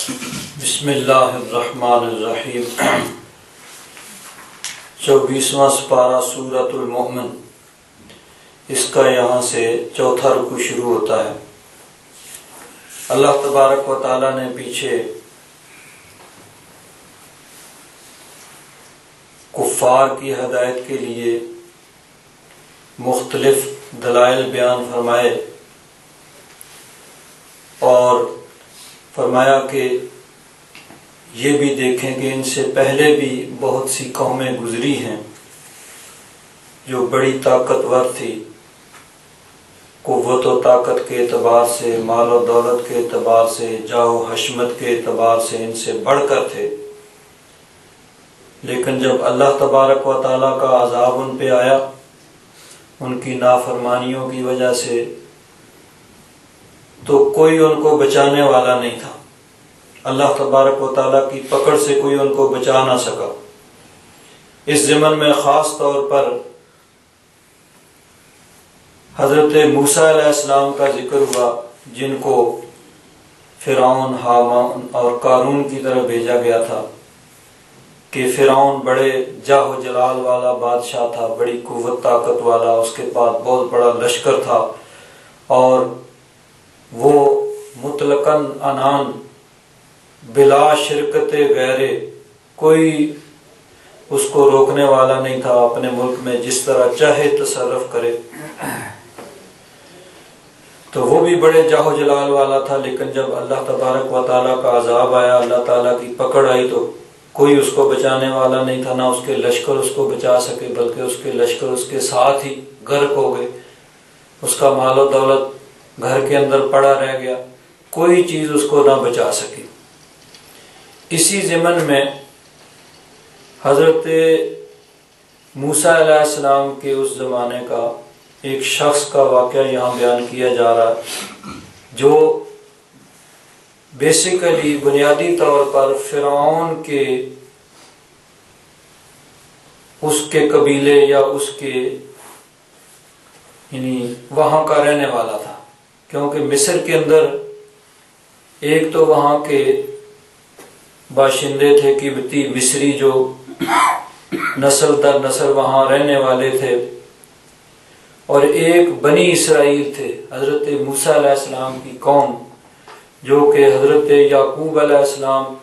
بسم اللہ الرحمن الرحیم 24واں سپارہ سورۃ المؤمن، اس کا یہاں سے چوتھا رکوع شروع ہوتا ہے۔ اللہ تبارک و تعالیٰ نے پیچھے کفار کی ہدایت کے لیے مختلف دلائل بیان فرمائے اور فرمایا کہ یہ بھی دیکھیں کہ ان سے پہلے بھی بہت سی قومیں گزری ہیں جو بڑی طاقتور تھی، قوت و طاقت کے اعتبار سے، مال و دولت کے اعتبار سے، جاہ و حشمت کے اعتبار سے ان سے بڑھ کر تھے، لیکن جب اللہ تبارک و تعالیٰ کا عذاب ان پہ آیا ان کی نافرمانیوں کی وجہ سے، تو کوئی ان کو بچانے والا نہیں تھا۔ اللہ تبارک و تعالیٰ کی پکڑ سے کوئی ان کو بچا نہ سکا۔ اس ضمن میں خاص طور پر حضرت موسیٰ علیہ السلام کا ذکر ہوا، جن کو فرعون، حامان اور قارون کی طرف بھیجا گیا تھا کہ فرعون بڑے جاہ و جلال والا بادشاہ تھا، بڑی قوت طاقت والا، اس کے پاس بہت بڑا لشکر تھا اور وہ مطلقاً عنان بلا شرکت غیر کوئی اس کو روکنے والا نہیں تھا، اپنے ملک میں جس طرح چاہے تصرف کرے۔ تو وہ بھی بڑے جاہ و جلال والا تھا، لیکن جب اللہ تبارک و تعالیٰ کا عذاب آیا، اللہ تعالیٰ کی پکڑ آئی، تو کوئی اس کو بچانے والا نہیں تھا، نہ اس کے لشکر اس کو بچا سکے، بلکہ اس کے لشکر اس کے ساتھ ہی غرق ہو گئے، اس کا مال و دولت گھر کے اندر پڑا رہ گیا، کوئی چیز اس کو نہ بچا سکی۔ اسی ضمن میں حضرت موسیٰ علیہ السلام کے اس زمانے کا ایک شخص کا واقعہ یہاں بیان کیا جا رہا ہے، جو بیسیکلی بنیادی طور پر فرعون کے اس کے قبیلے یا اس کے یعنی وہاں کا رہنے والا تھا، کیونکہ مصر کے اندر ایک تو وہاں کے باشندے تھے قبطی مصری، جو نسل در نسل وہاں رہنے والے تھے، اور ایک بنی اسرائیل تھے، حضرت موسیٰ علیہ السلام کی قوم، جو کہ حضرت یعقوب علیہ السلام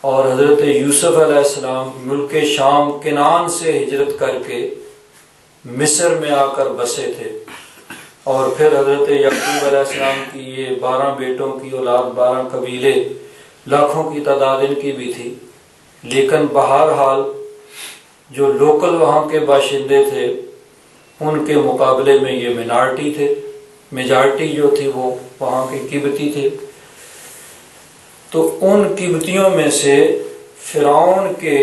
اور حضرت یوسف علیہ السلام ملک شام کنعان سے ہجرت کر کے مصر میں آ کر بسے تھے، اور پھر حضرت یعقوب علیہ السلام کی یہ 12 بیٹوں کی اولاد، 12 قبیلے، لاکھوں کی تعداد ان کی بھی تھی، لیکن بہرحال جو لوکل وہاں کے باشندے تھے ان کے مقابلے میں یہ مینارٹی تھے، میجارٹی جو تھی وہ وہاں کے قبطی تھے۔ تو ان قبطیوں میں سے فرعون کے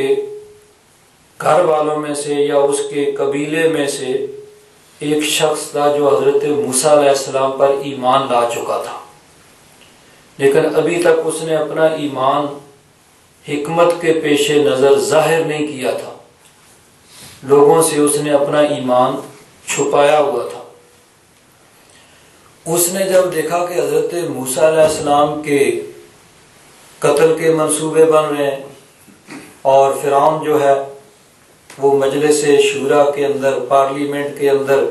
گھر والوں میں سے یا اس کے قبیلے میں سے ایک شخص تھا جو حضرت موسیٰ علیہ السلام پر ایمان لا چکا تھا، لیکن ابھی تک اس نے اپنا ایمان حکمت کے پیش نظر ظاہر نہیں کیا تھا، لوگوں سے اس نے اپنا ایمان چھپایا ہوا تھا۔ اس نے جب دیکھا کہ حضرت موسیٰ علیہ السلام کے قتل کے منصوبے بن رہے ہیں، اور فرعون جو ہے وہ مجلس شورا کے اندر، پارلیمنٹ کے اندر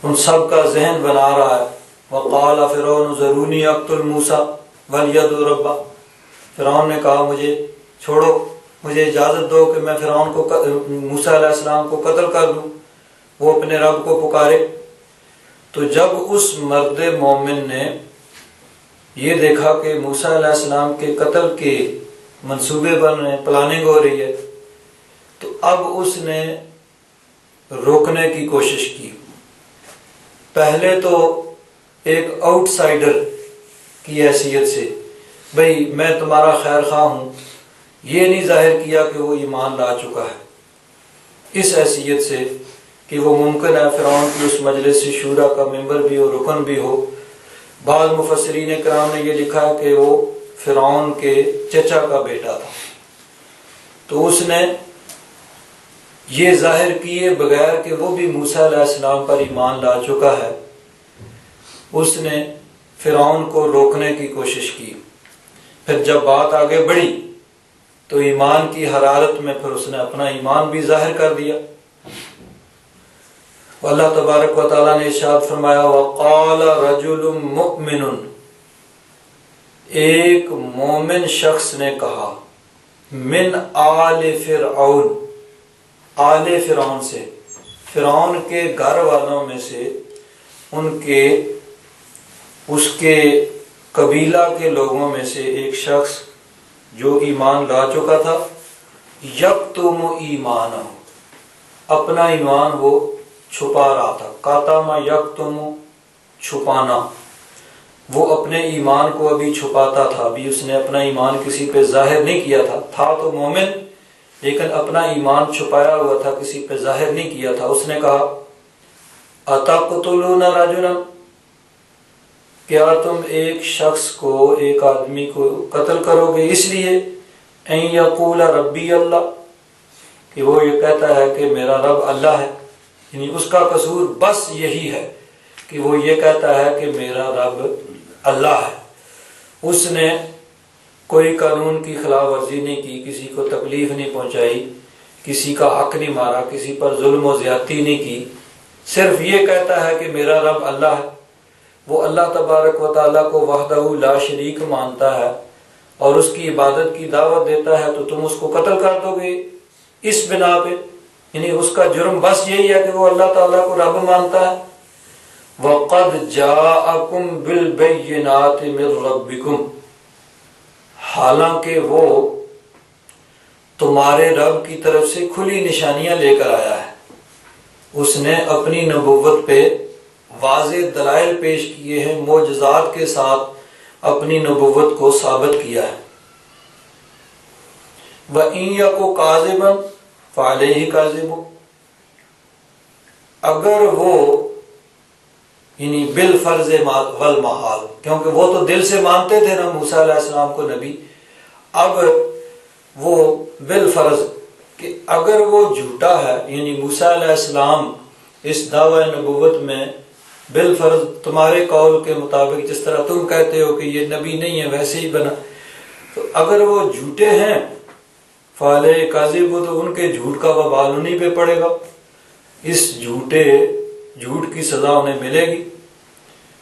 ان سب کا ذہن بنا رہا ہے، وقال فرعون ذرونی اقتل موسیٰ ولیدعو ربہ، فرعون نے کہا مجھے چھوڑو، مجھے اجازت دو کہ میں فرعون کو، موسیٰ علیہ السلام کو قتل کر دوں، وہ اپنے رب کو پکارے۔ تو جب اس مرد مومن نے یہ دیکھا کہ موسیٰ علیہ السلام کے قتل کے منصوبے بن رہے ہیں، پلاننگ ہو رہی ہے، تو اب اس نے روکنے کی کوشش کی۔ پہلے تو ایک آؤٹ سائیڈر کی حیثیت سے، بھئی میں تمہارا خیر خواہ ہوں، یہ نہیں ظاہر کیا کہ وہ ایمان لا چکا ہے، اس حیثیت سے کہ وہ ممکن ہے فرعون کی اس مجلس شورا کا ممبر بھی ہو، رکن بھی ہو۔ بعض مفسرین کرام نے یہ لکھا ہے کہ وہ فرعون کے چچا کا بیٹا تھا۔ تو اس نے یہ ظاہر کیے بغیر کہ وہ بھی موسیٰ علیہ السلام پر ایمان لا چکا ہے، اس نے فرعون کو روکنے کی کوشش کی۔ پھر جب بات آگے بڑھی تو ایمان کی حرارت میں پھر اس نے اپنا ایمان بھی ظاہر کر دیا۔ اللہ تبارک و تعالیٰ نے ارشاد فرمایا وَقَالَ رَجُلٌ مُؤْمِنٌ، ایک مومن شخص نے کہا، من آل فرعون، آل فرعون سے، فرعون کے گھر والوں میں سے، ان کے اس کے قبیلہ کے لوگوں میں سے ایک شخص جو ایمان لا چکا تھا، یکتم ایمانہ، اپنا ایمان وہ چھپا رہا تھا، کاتما یکتم چھپانا، وہ اپنے ایمان کو ابھی چھپاتا تھا، ابھی اس نے اپنا ایمان کسی پہ ظاہر نہیں کیا تھا تو مومن لیکن اپنا ایمان چھپایا ہوا تھا، کسی پہ ظاہر نہیں کیا تھا۔ اس نے کہا اتقتلون رجلا، کیا تم ایک شخص کو، ایک آدمی کو قتل کرو گے اس لیے ان یقول ربی اللہ، کہ وہ یہ کہتا ہے کہ میرا رب اللہ ہے، یعنی اس کا قصور بس یہی ہے کہ وہ یہ کہتا ہے کہ میرا رب اللہ ہے، اس نے کوئی قانون کی خلاف ورزی نہیں کی، کسی کو تکلیف نہیں پہنچائی، کسی کا حق نہیں مارا، کسی پر ظلم و زیادتی نہیں کی، صرف یہ کہتا ہے کہ میرا رب اللہ ہے۔ وہ اللہ تبارک و تعالیٰ کو وحدہ لا شریک مانتا ہے اور اس کی عبادت کی دعوت دیتا ہے، تو تم اس کو قتل کر دو گے اس بنا پہ، یعنی اس کا جرم بس یہی ہے کہ وہ اللہ تعالیٰ کو رب مانتا ہے۔ وَقَدْ جَاءَكُمْ بِالْبَيِّنَاتِ مِنْ رَبِّكُمْ، حالانکہ وہ تمہارے رب کی طرف سے کھلی نشانیاں لے کر آیا ہے، اس نے اپنی نبوت پہ واضح دلائل پیش کیے ہیں، معجزات کے ساتھ اپنی نبوت کو ثابت کیا ہے۔ وَإِن يَكُ كَاذِبًا فَعَلَيْهِ كَاذِبٌ، اگر وہ یعنی بالفرض والمحال، کیونکہ وہ تو دل سے مانتے تھے نا موسیٰ علیہ السلام کو نبی، اب وہ بالفرض کہ اگر وہ جھوٹا ہے، یعنی موسیٰ علیہ السلام اس دعوی نبوت میں بالفرض تمہارے قول کے مطابق، جس طرح تم کہتے ہو کہ یہ نبی نہیں ہے ویسے ہی بنا، تو اگر وہ جھوٹے ہیں فَعَلَيْهِ كَاذِبٌ، تو ان کے جھوٹ کا وبال انہیں پہ پڑے گا، اس جھوٹ کی سزا انہیں ملے گی۔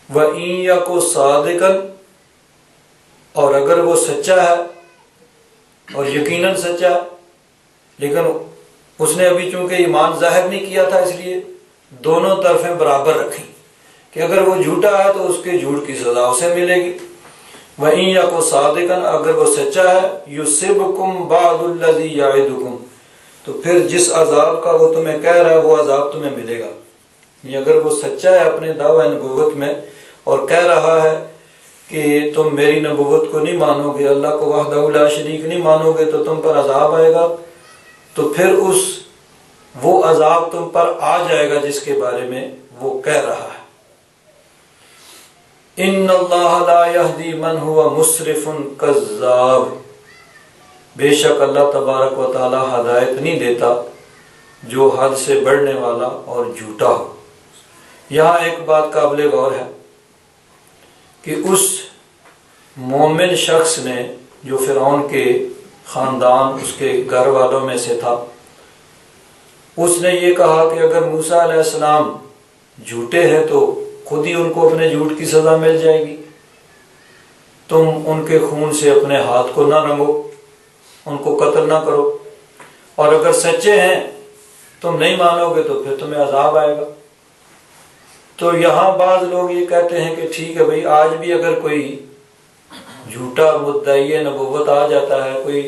وَإِن يَكُ صَادِقًا، اور اگر وہ سچا ہے اور یقیناً سچا ہے، لیکن اس نے ابھی چونکہ ایمان ظاہر نہیں کیا تھا، اس لیے دونوں طرفیں برابر رکھیں کہ اگر وہ جھوٹا ہے تو اس کے جھوٹ کی سزا اسے ملے گی۔ وَإِن يَكُ صَادِقًا، اگر وہ سچا ہے، يُصِبْكُمْ بَعْضُ الَّذِي يَعِدُكُمْ، تو پھر جس عذاب کا وہ تمہیں کہہ رہا ہے وہ عذاب تمہیں ملے گا، یعنی اگر وہ سچا ہے اپنے دعوی نبوت میں اور کہہ رہا ہے کہ تم میری نبوت کو نہیں مانو گے، اللہ کو وحدہ لا شریک نہیں مانو گے تو تم پر عذاب آئے گا، تو پھر وہ عذاب تم پر آ جائے گا جس کے بارے میں وہ کہہ رہا ہے۔ ان اللہ لا یہدی من ہوا مسرف کذاب، بے شک اللہ تبارک و تعالی ہدایت نہیں دیتا جو حد سے بڑھنے والا اور جھوٹا ہو۔ یہاں ایک بات قابل غور ہے کہ اس مومن شخص نے جو فرعون کے خاندان، اس کے گھر والوں میں سے تھا، اس نے یہ کہا کہ اگر موسیٰ علیہ السلام جھوٹے ہیں تو خود ہی ان کو اپنے جھوٹ کی سزا مل جائے گی، تم ان کے خون سے اپنے ہاتھ کو نہ رنگو، ان کو قتل نہ کرو، اور اگر سچے ہیں تم نہیں مانو گے تو پھر تمہیں عذاب آئے گا۔ تو یہاں بعض لوگ یہ کہتے ہیں کہ ٹھیک ہے بھائی، آج بھی اگر کوئی جھوٹا مدعی نبوت آ جاتا ہے، کوئی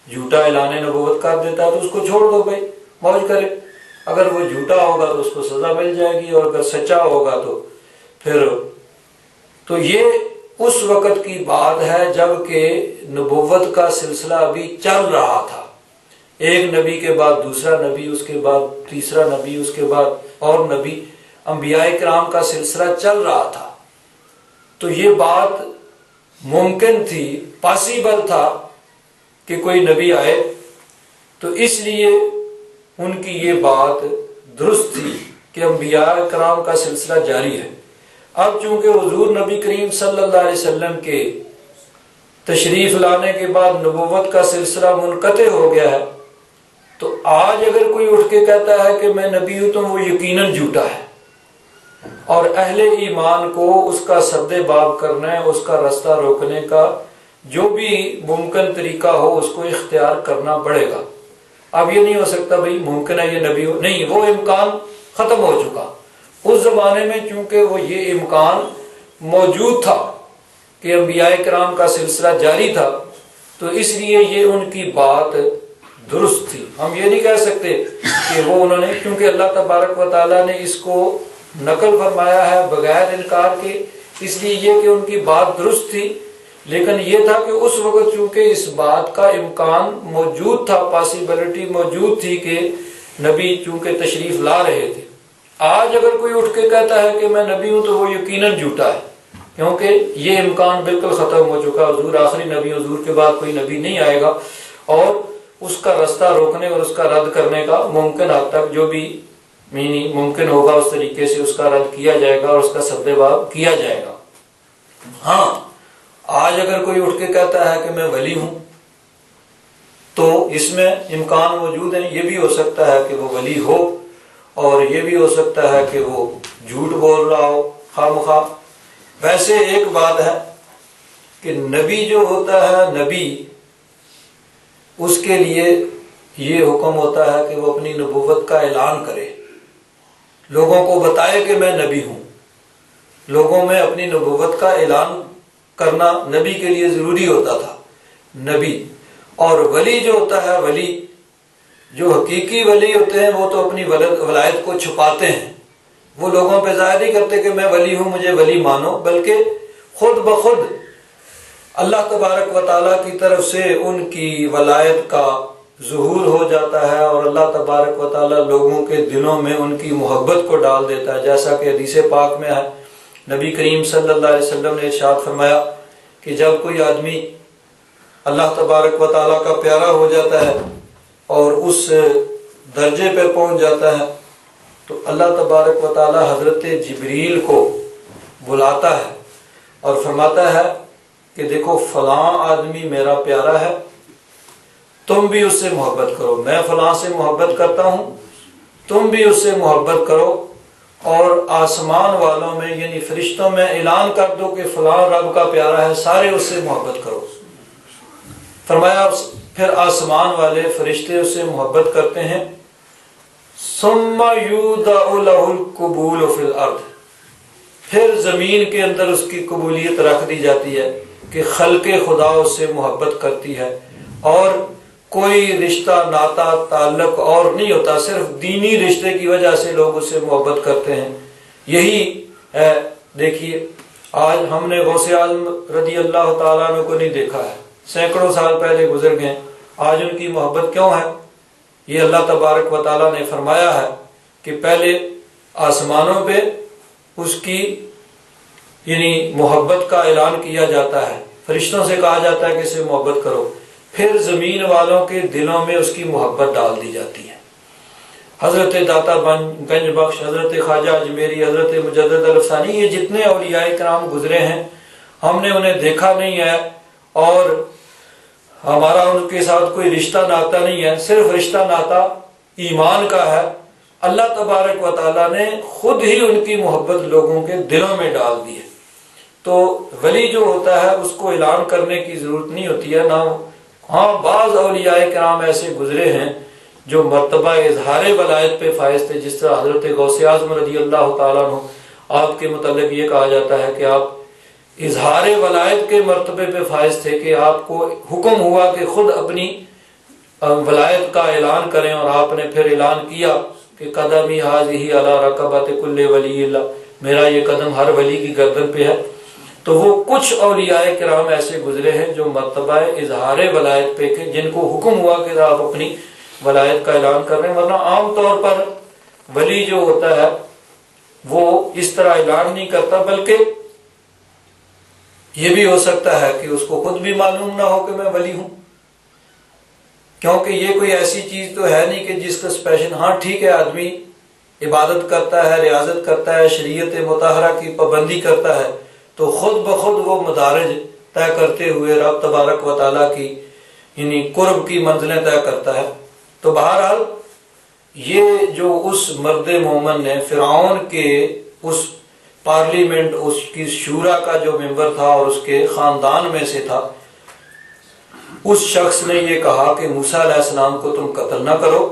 جھوٹا اعلان نبوت کر دیتا ہے تو اس کو چھوڑ دو بھائی، موج کرے، اگر وہ جھوٹا ہوگا تو اس کو سزا مل جائے گی، اور اگر سچا ہوگا تو پھر تو یہ اس وقت کی بات ہے جب کہ نبوت کا سلسلہ ابھی چل رہا تھا، ایک نبی کے بعد دوسرا نبی، اس کے بعد تیسرا نبی، اس کے بعد اور نبی، انبیاء کرام کا سلسلہ چل رہا تھا، تو یہ بات ممکن تھی، پاسیبل تھا کہ کوئی نبی آئے، تو اس لیے ان کی یہ بات درست تھی کہ انبیاء کرام کا سلسلہ جاری ہے۔ اب چونکہ حضور نبی کریم صلی اللہ علیہ وسلم کے تشریف لانے کے بعد نبوت کا سلسلہ منقطع ہو گیا ہے، تو آج اگر کوئی اٹھ کے کہتا ہے کہ میں نبی ہوں تو وہ یقیناً جھوٹا ہے، اور اہل ایمان کو اس کا سد باب کرنا ہے، اس کا رستہ روکنے کا جو بھی ممکن طریقہ ہو اس کو اختیار کرنا پڑے گا۔ اب یہ نہیں ہو سکتا بھئی ممکن ہے یہ نبی ہو، نہیں، وہ امکان ختم ہو چکا۔ اس زمانے میں چونکہ وہ یہ امکان موجود تھا کہ انبیاء کرام کا سلسلہ جاری تھا، تو اس لیے یہ ان کی بات درست تھی۔ ہم یہ نہیں کہہ سکتے کہ وہ انہوں نے، کیونکہ اللہ تبارک و تعالیٰ نے اس کو نقل فرمایا ہے بغیر انکار کے، اس لیے یہ کہ ان کی بات درست تھی، لیکن یہ تھا کہ اس وقت چونکہ اس بات کا امکان موجود تھا، پاسیبلٹی موجود تھی کہ نبی چونکہ تشریف لا رہے تھے۔ آج اگر کوئی اٹھ کے کہتا ہے کہ میں نبی ہوں تو وہ یقیناً جھوٹا ہے، کیونکہ یہ امکان بالکل ختم ہو چکا۔ حضور آخری نبی، حضور کے بعد کوئی نبی نہیں آئے گا، اور اس کا رستہ روکنے اور اس کا رد کرنے کا ممکن حد تک جو بھی ممکن ہوگا اس طریقے سے اس کا رد کیا جائے گا اور اس کا سد باب کیا جائے گا۔ ہاں، آج اگر کوئی اٹھ کے کہتا ہے کہ میں ولی ہوں تو اس میں امکان موجود ہے، یہ بھی ہو سکتا ہے کہ وہ ولی ہو، اور یہ بھی ہو سکتا ہے کہ وہ جھوٹ بول رہا ہو خواہ مخواہ۔ ویسے ایک بات ہے کہ نبی جو ہوتا ہے، نبی اس کے لیے یہ حکم ہوتا ہے کہ وہ اپنی نبوت کا اعلان کرے، لوگوں کو بتائے کہ میں نبی ہوں۔ لوگوں میں اپنی نبوت کا اعلان کرنا نبی کے لیے ضروری ہوتا تھا، نبی۔ اور ولی جو ہوتا ہے، ولی جو حقیقی ولی ہوتے ہیں وہ تو اپنی ولایت کو چھپاتے ہیں، وہ لوگوں پہ ظاہر نہیں کرتے کہ میں ولی ہوں، مجھے ولی مانو، بلکہ خود بخود اللہ تبارک و تعالیٰ کی طرف سے ان کی ولایت کا ظہور ہو جاتا ہے، اور اللہ تبارک و تعالیٰ لوگوں کے دلوں میں ان کی محبت کو ڈال دیتا ہے، جیسا کہ حدیث پاک میں ہے۔ نبی کریم صلی اللہ علیہ وسلم نے ارشاد فرمایا کہ جب کوئی آدمی اللہ تبارک و تعالیٰ کا پیارا ہو جاتا ہے اور اس درجے پہ پہنچ جاتا ہے تو اللہ تبارک و تعالیٰ حضرت جبریل کو بلاتا ہے اور فرماتا ہے کہ دیکھو فلاں آدمی میرا پیارا ہے، تم بھی اس سے محبت کرو، میں فلاں سے محبت کرتا ہوں، تم بھی اس سے محبت کرو، اور آسمان والوں میں یعنی فرشتوں میں اعلان کر دو کہ فلاں رب کا پیارا ہے، سارے اس سے محبت کرو۔ فرمایا پھر آسمان والے فرشتے اس سے محبت کرتے ہیں، ثم یودع لہ القبول فی الارض، پھر زمین کے اندر اس کی قبولیت رکھ دی جاتی ہے کہ خلق خدا اس سے محبت کرتی ہے، اور کوئی رشتہ ناتا تعلق اور نہیں ہوتا، صرف دینی رشتے کی وجہ سے لوگ اس سے محبت کرتے ہیں۔ یہی ہے، دیکھیے آج ہم نے غوث اعظم رضی اللہ تعالیٰ عنہ کو نہیں دیکھا ہے، سینکڑوں سال پہلے گزر گئے، آج ان کی محبت کیوں ہے؟ یہ اللہ تبارک و تعالیٰ نے فرمایا ہے کہ پہلے آسمانوں پہ اس کی یعنی محبت کا اعلان کیا جاتا ہے، فرشتوں سے کہا جاتا ہے کہ اسے محبت کرو، پھر زمین والوں کے دلوں میں اس کی محبت ڈال دی جاتی ہے۔ حضرت داتا گنج بخش، حضرت خواجہ اجمیری، حضرت مجدد الافسانی، یہ جتنے اولیاء کرام گزرے ہیں ہم نے انہیں دیکھا نہیں ہے، اور ہمارا ان کے ساتھ کوئی رشتہ ناتا نہیں ہے، صرف رشتہ ناتا ایمان کا ہے۔ اللہ تبارک و تعالیٰ نے خود ہی ان کی محبت لوگوں کے دلوں میں ڈال دی ہے۔ تو ولی جو ہوتا ہے اس کو اعلان کرنے کی ضرورت نہیں ہوتی ہے، نہ ہاں بعض اولیاء کرام ایسے گزرے ہیں جو مرتبہ اظہار ولایت پہ فائز تھے، جس طرح حضرت غوث اعظم رضی اللہ تعالیٰ عنہ، آپ کے متعلق یہ کہا جاتا ہے کہ آپ اظہار ولایت کے مرتبے پہ فائز تھے، کہ آپ کو حکم ہوا کہ خود اپنی ولایت کا اعلان کریں، اور آپ نے پھر اعلان کیا کہ قدمی ھذہ علی رقبۃ کل ولی اللہ، میرا یہ قدم ہر ولی کی گردن پہ ہے۔ تو وہ کچھ اولیاء کرام ایسے گزرے ہیں جو مرتبہ اظہار ولایت پہ کہ جن کو حکم ہوا کہ آپ اپنی ولایت کا اعلان کر رہے ہیں، ورنہ عام طور پر ولی جو ہوتا ہے وہ اس طرح اعلان نہیں کرتا، بلکہ یہ بھی ہو سکتا ہے کہ اس کو خود بھی معلوم نہ ہو کہ میں ولی ہوں، کیونکہ یہ کوئی ایسی چیز تو ہے نہیں کہ جس کا اسپیشل، ہاں ٹھیک ہے آدمی عبادت کرتا ہے، ریاضت کرتا ہے، شریعت مطہرہ کی پابندی کرتا ہے، تو خود بخود وہ مدارج طے کرتے ہوئے رب تبارک و تعالیٰ کی یعنی قرب کی منزلیں طے کرتا ہے۔ تو بہرحال یہ جو اس مرد مومن نے فرعون کے اس پارلیمنٹ، اس کی شورا کا جو ممبر تھا اور اس کے خاندان میں سے تھا، اس شخص نے یہ کہا کہ موسیٰ علیہ السلام کو تم قتل نہ کرو،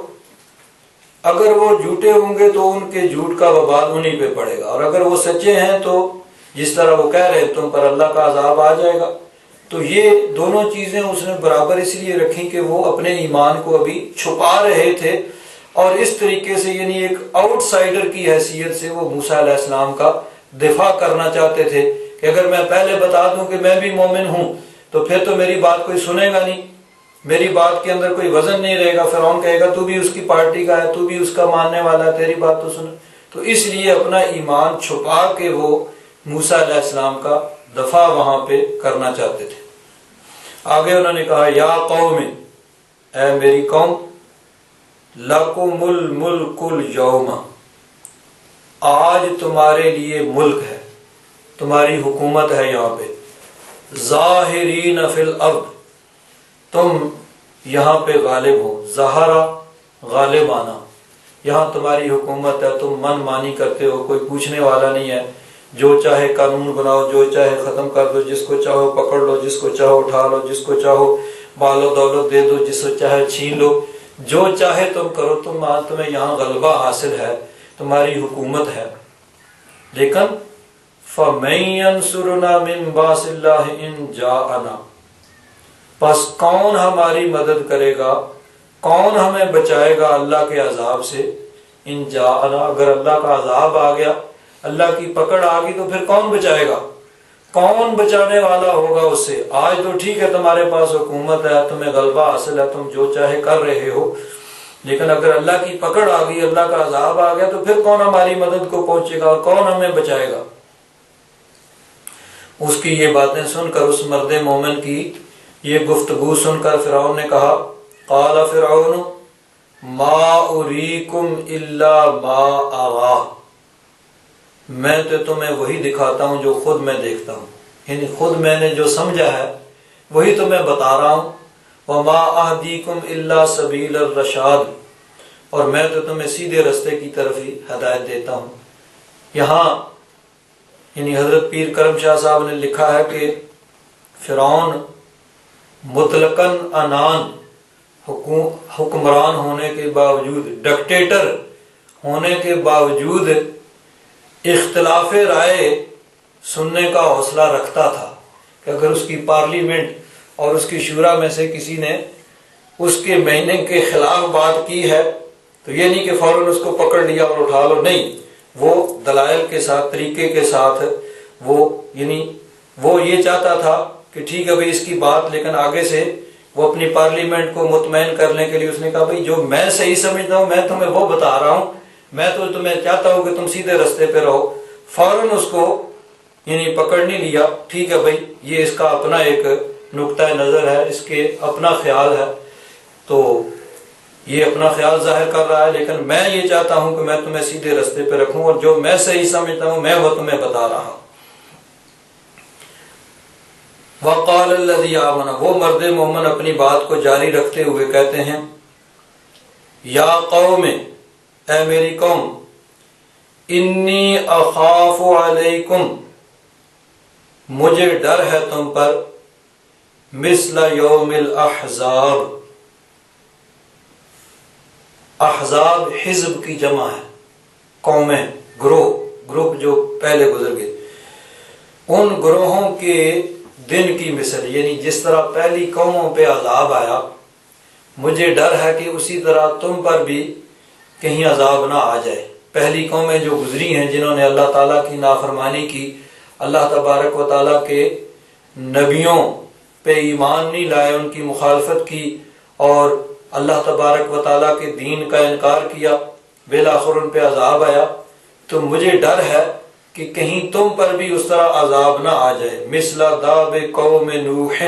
اگر وہ جھوٹے ہوں گے تو ان کے جھوٹ کا وبال انہی پہ پڑے گا، اور اگر وہ سچے ہیں تو جس طرح وہ کہہ رہے تم پر اللہ کا عذاب آ جائے گا۔ تو یہ دونوں چیزیں اس نے برابر اس لیے رکھی کہ وہ اپنے ایمان کو ابھی چھپا رہے تھے، اور اس طریقے سے یعنی ایک آؤٹ سائڈر کی حیثیت سے وہ موسیٰ علیہ السلام کا دفاع کرنا چاہتے تھے کہ اگر میں پہلے بتا دوں کہ میں بھی مومن ہوں تو پھر تو میری بات کوئی سنے گا نہیں، میری بات کے اندر کوئی وزن نہیں رہے گا، فرعون کہے گا تو بھی اس کی پارٹی کا ہے، تو بھی اس کا ماننے والا ہے، تیری بات تو سن۔ تو اس لیے اپنا ایمان چھپا کے وہ موسیٰ علیہ السلام کا دفاع وہاں پہ کرنا چاہتے تھے۔ آگے انہوں نے کہا یا قوم، اے میری قوم، لَكُمُ الْمُلْكُ الْيَوْمَ، آج تمہارے لیے ملک ہے، تمہاری حکومت ہے یہاں پہ، ظاہرین فی الارض، تم یہاں پہ غالب ہو، ظہرا غالب آنا، یہاں تمہاری حکومت ہے، تم من مانی کرتے ہو، کوئی پوچھنے والا نہیں ہے، جو چاہے قانون بناؤ، جو چاہے ختم کر دو، جس کو چاہو پکڑ لو، جس کو چاہو اٹھا لو، جس کو چاہو مال و دولت دے دو، جس کو چاہے چھین لو، جو چاہے تم کرو، تمہیں یہاں غلبہ حاصل ہے، تمہاری حکومت ہے۔ لیکن فَمَن يَنصُرُنَا مِن بَأْسِ اللَّهِ إِن جَاءَنَا، پس کون ہماری مدد کرے گا، کون ہمیں بچائے گا اللہ کے عذاب سے، ان جاءنا، اگر اللہ کا عذاب آ گیا، اللہ کی پکڑ آ گئی تو پھر کون بچائے گا، کون بچانے والا ہوگا اس سے؟ آج تو ٹھیک ہے تمہارے پاس حکومت ہے، تمہیں غلبہ حاصل ہے، تم جو چاہے کر رہے ہو، لیکن اگر اللہ کی پکڑ آ گئی، اللہ کا عذاب آ گیا تو پھر کون ہماری مدد کو پہنچے گا اور کون ہمیں بچائے گا؟ اس کی یہ باتیں سن کر، اس مرد مومن کی یہ گفتگو سن کر فرعون نے کہا قال فرعون ما اریکم الا ما ارا، میں تو تمہیں وہی دکھاتا ہوں جو خود میں دیکھتا ہوں، یعنی خود میں نے جو سمجھا ہے وہی تمہیں بتا رہا ہوں، وما اہدیکم الا سبیل الرشاد، اور میں تو تمہیں سیدھے رستے کی طرف ہی ہدایت دیتا ہوں۔ یہاں یعنی حضرت پیر کرم شاہ صاحب نے لکھا ہے کہ فرعون مطلقاً انان، حکمران ہونے کے باوجود، ڈکٹیٹر ہونے کے باوجود اختلاف رائے سننے کا حوصلہ رکھتا تھا کہ اگر اس کی پارلیمنٹ اور اس کی شورا میں سے کسی نے اس کے مہینے کے خلاف بات کی ہے تو یہ نہیں کہ فوراً اس کو پکڑ لیا اور اٹھا لو، نہیں، وہ دلائل کے ساتھ، طریقے کے ساتھ، وہ یہ چاہتا تھا کہ ٹھیک ہے بھئی اس کی بات، لیکن آگے سے وہ اپنی پارلیمنٹ کو مطمئن کرنے کے لیے اس نے کہا بھئی جو میں صحیح سمجھتا ہوں میں تمہیں وہ بتا رہا ہوں، میں تو تمہیں چاہتا ہوں کہ تم سیدھے رستے پہ رہو، فوراً اس کو پکڑ نہیں لیا، ٹھیک ہے بھئی یہ اس کا اپنا ایک نقطہ نظر ہے، اس کے اپنا خیال ہے، تو یہ اپنا خیال ظاہر کر رہا ہے، لیکن میں یہ چاہتا ہوں کہ میں تمہیں سیدھے رستے پہ رکھوں اور جو میں صحیح سمجھتا ہوں میں وہ تمہیں بتا رہا ہوں۔ وقال الذی آمن، وہ مرد مومن اپنی بات کو جاری رکھتے ہوئے کہتے ہیں یا قوم، اے میری قوم، انی اخاف علیکم، مجھے ڈر ہے تم پر، مثل یوم الاحزاب، احزاب حزب کی جمع ہے، قومیں، گروپ جو پہلے گزر گئے، ان گروہوں کے دن کی مثل، یعنی جس طرح پہلی قوموں پہ عذاب آیا، مجھے ڈر ہے کہ اسی طرح تم پر بھی کہیں عذاب نہ آ جائے۔ پہلی قومیں جو گزری ہیں جنہوں نے اللہ تعالیٰ کی نافرمانی کی، اللہ تبارک و تعالیٰ کے نبیوں پہ ایمان نہیں لائے، ان کی مخالفت کی اور اللہ تبارک و تعالیٰ کے دین کا انکار کیا، بالآخر ان پہ عذاب آیا، تو مجھے ڈر ہے کہ کہیں تم پر بھی اس طرح عذاب نہ آ جائے، مثل داب قوم نوح،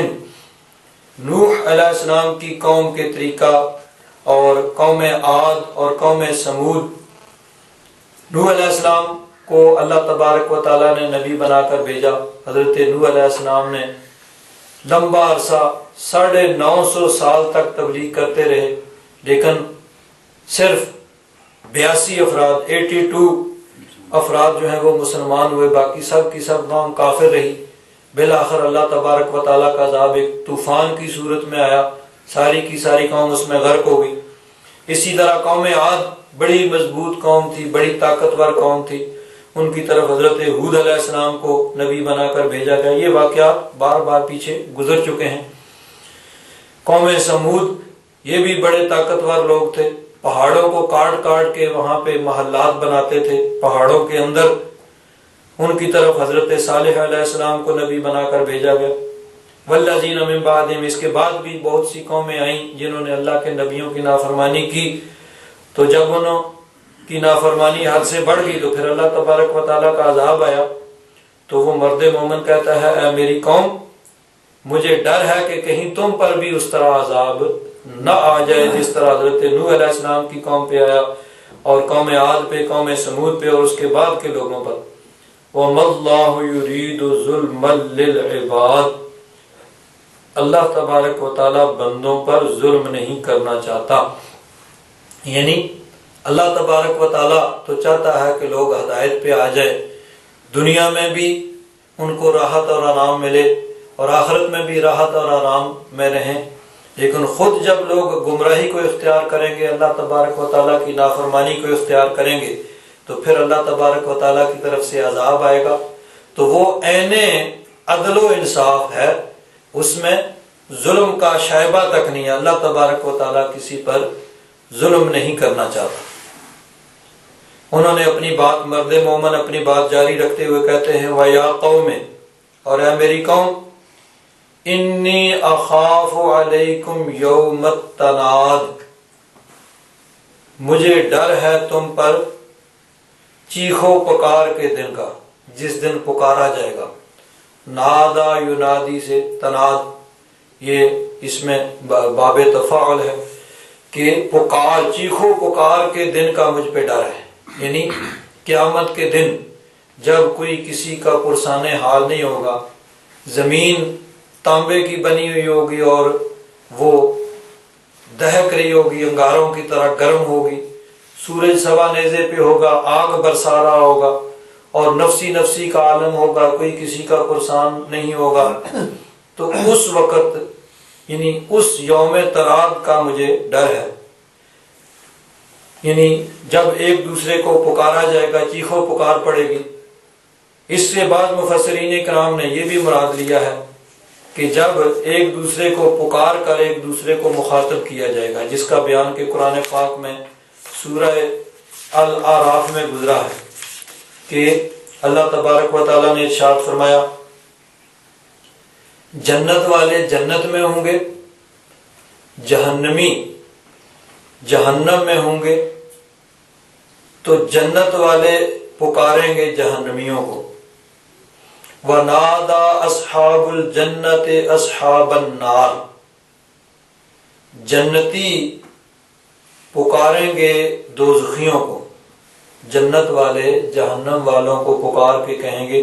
نوح علیہ السلام کی قوم کے طریقہ، اور قوم عاد اور قوم سمود، نوح علیہ السلام کو اللہ تبارک و تعالیٰ نے نبی بنا کر بھیجا۔ حضرت نوح علیہ السلام نے لمبا عرصہ 950 سال تک تبلیغ کرتے رہے، لیکن صرف 82 افراد 82 افراد جو ہیں وہ مسلمان ہوئے، باقی سب کی سب قوم کافر رہی۔ بالآخر اللہ تبارک و تعالیٰ کا عذاب ایک طوفان کی صورت میں آیا، ساری کی ساری قوم اس میں غرق ہو گئی۔ اسی طرح قوم عاد بڑی مضبوط قوم تھی، بڑی طاقتور قوم تھی، ان کی طرف حضرت ہود علیہ السلام کو نبی بنا کر بھیجا گیا۔ یہ واقعات بار بار پیچھے گزر چکے ہیں۔ قوم سمود یہ بھی بڑے طاقتور لوگ تھے، پہاڑوں کو کاٹ کاٹ کے وہاں پہ محلات بناتے تھے پہاڑوں کے اندر، ان کی طرف حضرت صالح علیہ السلام کو نبی بنا کر بھیجا گیا۔ والذین من بعدہم، اس کے بعد بھی بہت سی قومیں آئیں جنہوں نے اللہ کے نبیوں کی نافرمانی کی، تو جب انہوں کی نافرمانی حد سے بڑھ گئی تو پھر اللہ تبارک و تعالیٰ کا عذاب آیا، تو وہ مرد مومن کہتا ہے اے میری قوم، مجھے ڈر ہے کہ کہیں تم پر بھی اس طرح عذاب نہ آ جائے جس طرح حضرت نوح علیہ السلام کی قوم پہ آیا، اور قوم عاد پہ، قوم سمود پہ، اور اس کے بعد کے لوگوں پر۔ وَمَا اللَّهُ يُرِيدُ ظُلْمًا لِلْعِبَادِ، اللہ تبارک و تعالیٰ بندوں پر ظلم نہیں کرنا چاہتا، یعنی اللہ تبارک و تعالیٰ تو چاہتا ہے کہ لوگ ہدایت پہ آ جائے، دنیا میں بھی ان کو راحت اور آرام ملے اور آخرت میں بھی راحت اور آرام میں رہیں، لیکن خود جب لوگ گمراہی کو اختیار کریں گے، اللہ تبارک و تعالیٰ کی نافرمانی کو اختیار کریں گے، تو پھر اللہ تبارک و تعالیٰ کی طرف سے عذاب آئے گا۔ تو وہ عین عدل و انصاف ہے، اس میں ظلم کا شائبہ تک نہیں ہے، اللہ تبارک و تعالیٰ کسی پر ظلم نہیں کرنا چاہتا۔ انہوں نے اپنی بات، مرد مومن اپنی بات جاری رکھتے ہوئے کہتے ہیں وَيَا قَوْمِ، اور اے میری قوم، انی اخاف علیکم یوم التناد، مجھے ڈر ہے تم پر چیخو پکار کے دن کا، جس دن پکارا جائے گا۔ نادا ینادی سے تناد، یہ اس میں باب تفاعل ہے کہ پکار، چیخو پکار کے دن کا مجھ پہ ڈر ہے، یعنی قیامت کے دن جب کوئی کسی کا پرسان حال نہیں ہوگا، زمین تانبے کی بنی ہوئی ہوگی اور وہ دہک رہی ہوگی، انگاروں کی طرح گرم ہوگی، سورج سوا نیزے پہ ہوگا، آگ برسا رہا ہوگا، اور نفسی نفسی کا عالم ہوگا، کوئی کسی کا پرسان نہیں ہوگا، تو اس وقت یعنی اس یوم تراد کا مجھے ڈر ہے، یعنی جب ایک دوسرے کو پکارا جائے گا، چیخو پکار پڑے گی۔ اس سے بعد مفسرین کرام نے یہ بھی مراد لیا ہے کہ جب ایک دوسرے کو پکار کر ایک دوسرے کو مخاطب کیا جائے گا، جس کا بیان کہ قرآن پاک میں سورہ الاعراف میں گزرا ہے کہ اللہ تبارک و تعالیٰ نے ارشاد فرمایا جنت والے جنت میں ہوں گے، جہنمی جہنم میں ہوں گے، تو جنت والے پکاریں گے جہنمیوں کو، وَنَادَى أَصْحَابُ الْجَنَّةِ أَصْحَابَ النَّارِ، جنتی پکاریں گے دوزخیوں کو، جنت والے جہنم والوں کو پکار کے کہیں گے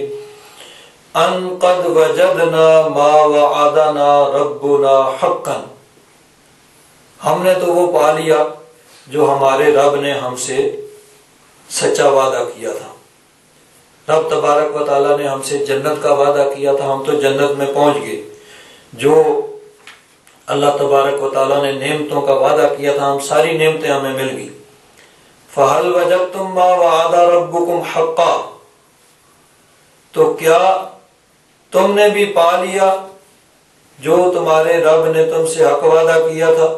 ان قد وجدنا ما وعدنا ربنا حقا، ہم نے تو وہ پا لیا جو ہمارے رب نے ہم سے سچا وعدہ کیا تھا۔ رب تبارک و تعالیٰ نے ہم سے جنت کا وعدہ کیا تھا، ہم تو جنت میں پہنچ گئے، جو اللہ تبارک و تعالیٰ نے نعمتوں کا وعدہ کیا تھا ہم ساری نعمتیں ہمیں مل گئی۔ فَهَلْ وَجَدْتُمْ مَا وَعَدَ رَبُّكُمْ حَقًّا، تو کیا تم نے بھی پا لیا جو تمہارے رب نے تم سے حق وعدہ کیا تھا؟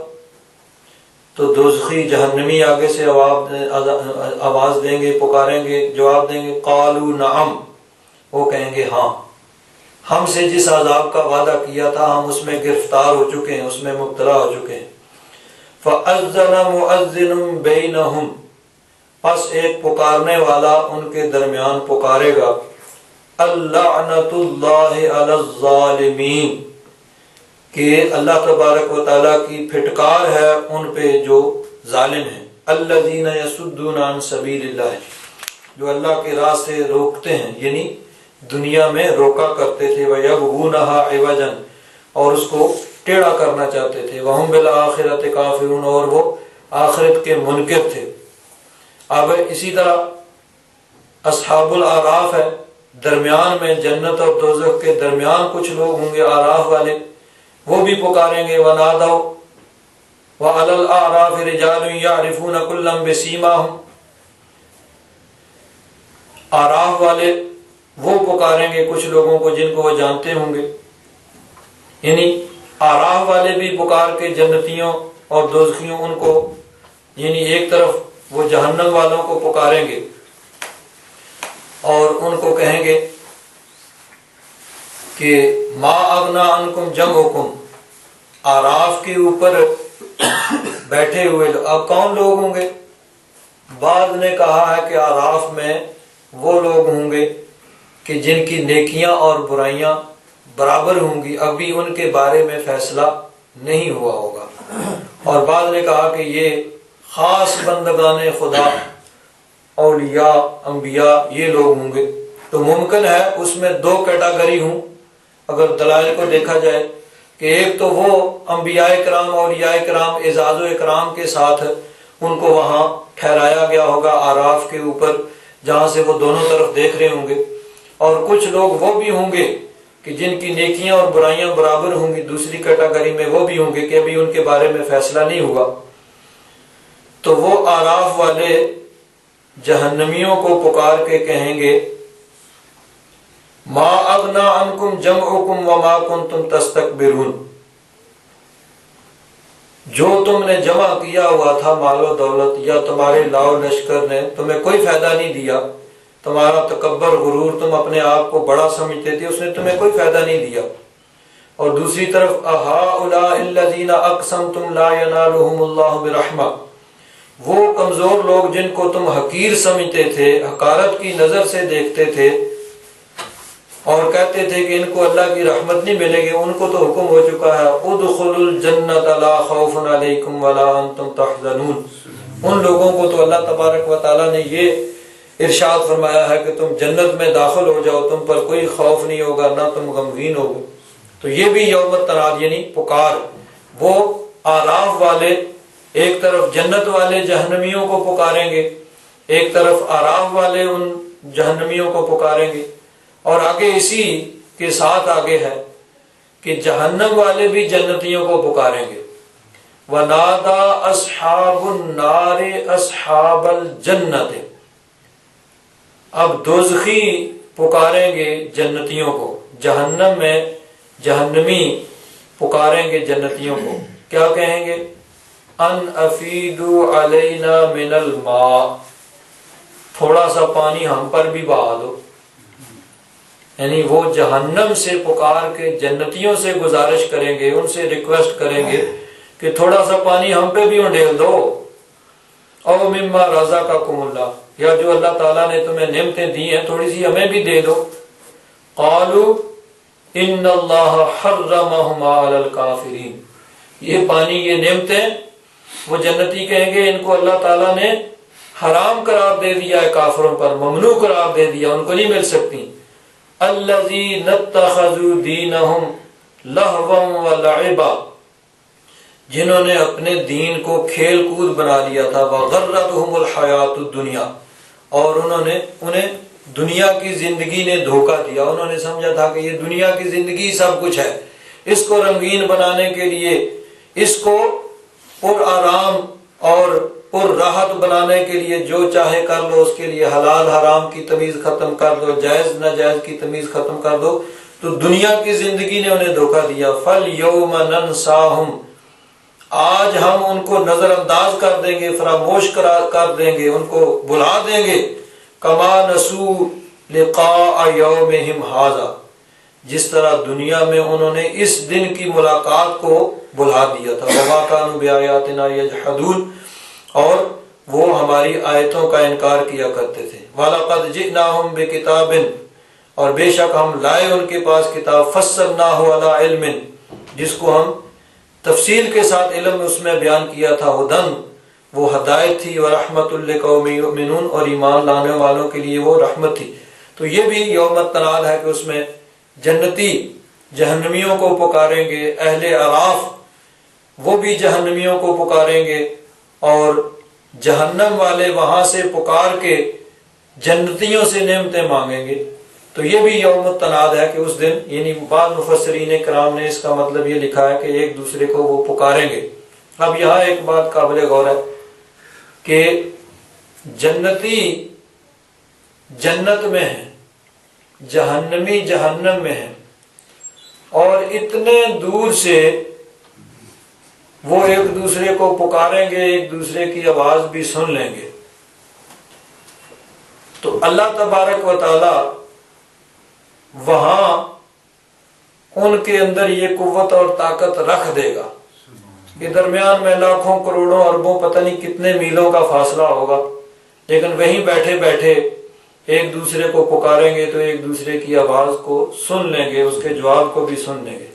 تو دوزخی جہنمی آگے سے آواز دیں گے، پکاریں گے، جواب دیں گے قالوا نعم، وہ کہیں گے ہاں، ہم سے جس عذاب کا وعدہ کیا تھا ہم اس میں گرفتار ہو چکے ہیں، اس میں مبتلا ہو چکے ہیں۔ فَأَذَّنَ مُؤَذِّنٌ بَيْنَهُمْ، پس ایک پکارنے والا ان کے درمیان پکارے گا اللعنۃ اللہ علی الظالمین، کہ اللہ تبارک و تعالیٰ کی پھٹکار ہے ان پہ جو ظالم ہیں، الذین یصدون عن سبیل اللہ، جو اللہ کے راہ سے روکتے ہیں، یعنی دنیا میں روکا کرتے تھے، وَيَبْغُونَهَا عِوَجًا، اور اس کو ٹیڑھا کرنا چاہتے تھے، وَهُمْ بِالْآخِرَةِ كَافِرُونَ، اور وہ آخرت کے منکر تھے۔ اب اسی طرح اصحاب الاعراف ہے، درمیان میں جنت اور دوزخ کے درمیان کچھ لوگ ہوں گے اعراف والے، وہ بھی پکاریں گے، وَنَادَوْا وَعَلَى الْأَعْرَافِ رِجَالٌ يَعْرِفُونَ كُلًّا بِسِيمَاهُمْ، اعراف والے وہ پکاریں گے کچھ لوگوں کو جن کو وہ جانتے ہوں گے، یعنی اعراف والے بھی پکار کے جنتیوں اور دوزخیوں ان کو، یعنی ایک طرف وہ جہنم والوں کو پکاریں گے اور ان کو کہیں گے کہ ما اغنا عنکم جمعکم، اعراف کے اوپر بیٹھے ہوئے اب کون لوگ ہوں گے؟ بعض نے کہا ہے کہ اعراف میں وہ لوگ ہوں گے کہ جن کی نیکیاں اور برائیاں برابر ہوں گی، ابھی ان کے بارے میں فیصلہ نہیں ہوا ہوگا، اور بعض نے کہا کہ یہ خاص بندگان خدا، اولیاء، انبیاء، یہ لوگ ہوں گے۔ تو ممکن ہے اس میں دو کیٹاگری ہوں اگر دلائل کو دیکھا جائے، کہ ایک تو وہ انبیاء کرام، اولیاء کرام اعزاز و اکرام کے ساتھ ان کو وہاں ٹھہرایا گیا ہوگا اعراف کے اوپر، جہاں سے وہ دونوں طرف دیکھ رہے ہوں گے، اور کچھ لوگ وہ بھی ہوں گے کہ جن کی نیکیاں اور برائیاں برابر ہوں گی، دوسری کیٹاگری میں وہ بھی ہوں گے کہ ابھی ان کے بارے میں فیصلہ نہیں ہوا۔ تو وہ اعراف والے جہنمیوں کو پکار کے کہیں گے ما اغنا عنکم جمعکم وما کنتم تستکبرون، جو تم نے جمع کیا ہوا تھا مال و دولت یا تمہارے لاؤ لشکر نے تمہیں کوئی فائدہ نہیں دیا، تمہارا تکبر غرور، تم اپنے آپ کو بڑا سمجھتے تھے، اس نے تمہیں کوئی فائدہ نہیں دیا۔ اور دوسری طرف اہؤلاء الذین اقسمتم لا ینالهم اللہ برحمہ، وہ کمزور لوگ جن کو تم حقیر سمجھتے تھے، حقارت کی نظر سے دیکھتے تھے اور کہتے تھے کہ ان کو اللہ کی رحمت نہیں ملے گی، ان کو تو حکم ہو چکا ہے ادخلوا الجنۃ لا خوف علیکم ولا انتم تحزنون، ان لوگوں کو تو اللہ تبارک و تعالیٰ نے یہ ارشاد فرمایا ہے کہ تم جنت میں داخل ہو جاؤ، تم پر کوئی خوف نہیں ہوگا، نہ تم غمگین ہوگے۔ تو یہ بھی یوم التناد یعنی پکار، وہ اعراف والے ایک طرف جنت والے جہنمیوں کو پکاریں گے، ایک طرف اعراف والے ان جہنمیوں کو پکاریں گے، اور آگے اسی کے ساتھ آگے ہے کہ جہنم والے بھی جنتیوں کو پکاریں گے، وَنَادَى أَصْحَابُ النَّارِ أَصْحَابَ الْجَنَّةِ، اب دوزخی پکاریں گے جنتیوں کو، جہنم میں جہنمی پکاریں گے جنتیوں کو، کیا کہیں گے؟ ان افیدوا علینا من الماء، تھوڑا سا پانی ہم پر بھی بہا دو، یعنی وہ جہنم سے پکار کے جنتیوں سے گزارش کریں گے، ان سے ریکویسٹ کریں گے کہ تھوڑا سا پانی ہم پہ بھی انڈیل دو، او مما رزقکم اللہ، یا جو اللہ تعالیٰ نے تمہیں نعمتیں دی ہیں تھوڑی سی ہمیں بھی دے دو۔ قالوا ان اللہ حرمہما علی الکافرین، یہ پانی، یہ نعمتیں، وہ جنتی کہیں گے ان کو اللہ تعالیٰ نے حرام قرار دے دیا ہے، کافروں پر ممنوع قرار دے دیا، ان کو نہیں مل سکتی۔ الذین اتخذوا دینہم لہوا ولعبا، جنہوں نے اپنے دین کو کھیل کود بنا لیا تھا، وغرتہم الحیات الدنیا، اور انہیں دنیا کی زندگی نے دھوکہ دیا، انہوں نے سمجھا تھا کہ یہ دنیا کی زندگی سب کچھ ہے، اس کو رنگین بنانے کے لیے، اس کو پر آرام اور پر راحت بنانے کے لیے جو چاہے کر لو، اس کے لیے حلال حرام کی تمیز ختم کر دو، جائز ناجائز کی تمیز ختم کر دو، تو دنیا کی زندگی نے انہیں دھوکہ دیا۔ فَالْيَوْمَ نَنْسَاهُمْ، آج ہم ان کو نظر انداز کر دیں گے، فراموش کر دیں گے، ان کو بلا دیں گے، كَمَا نَسُوا لِقَاءَ يَوْمِهِمْ هَذَا، جس طرح دنیا میں انہوں نے اس دن کی ملاقات کو بھلا دیا تھا۔ وَمَا كَانُوا بِآيَاتِنَا يَجْحَدُونَ، اور وہ ہماری آیتوں کا انکار کیا کرتے تھے۔ وَلَقَدْ جِئْنَاهُمْ بِكِتَابٍ، اور بے شک ہم لائے ان کے پاس کتاب، فَصَّلْنَاهُ عَلَىٰ عِلْمٍ، جس کو ہم تفصیل کے ساتھ علم اس میں بیان کیا تھا، ہدن وہ ہدایت تھی، ورحمۃ لقوم یؤمنون، اور ایمان لانے والوں کے لیے وہ رحمت تھی۔ تو یہ بھی یوم التناد ہے کہ اس میں جنتی جہنمیوں کو پکاریں گے، اہل اعراف وہ بھی جہنمیوں کو پکاریں گے، اور جہنم والے وہاں سے پکار کے جنتیوں سے نعمتیں مانگیں گے۔ تو یہ بھی یوم التناد ہے کہ اس دن، یعنی بعض مفسرین کرام نے اس کا مطلب یہ لکھا ہے کہ ایک دوسرے کو وہ پکاریں گے۔ اب یہاں ایک بات قابل غور ہے کہ جنتی جنت میں ہیں، جہنمی جہنم میں ہیں، اور اتنے دور سے وہ ایک دوسرے کو پکاریں گے، ایک دوسرے کی آواز بھی سن لیں گے۔ تو اللہ تبارک و تعالی وہاں ان کے اندر یہ قوت اور طاقت رکھ دے گا کہ درمیان میں لاکھوں کروڑوں اربوں پتہ نہیں کتنے میلوں کا فاصلہ ہوگا، لیکن وہیں بیٹھے بیٹھے ایک دوسرے کو پکاریں گے تو ایک دوسرے کی آواز کو سن لیں گے، اس کے جواب کو بھی سن لیں گے۔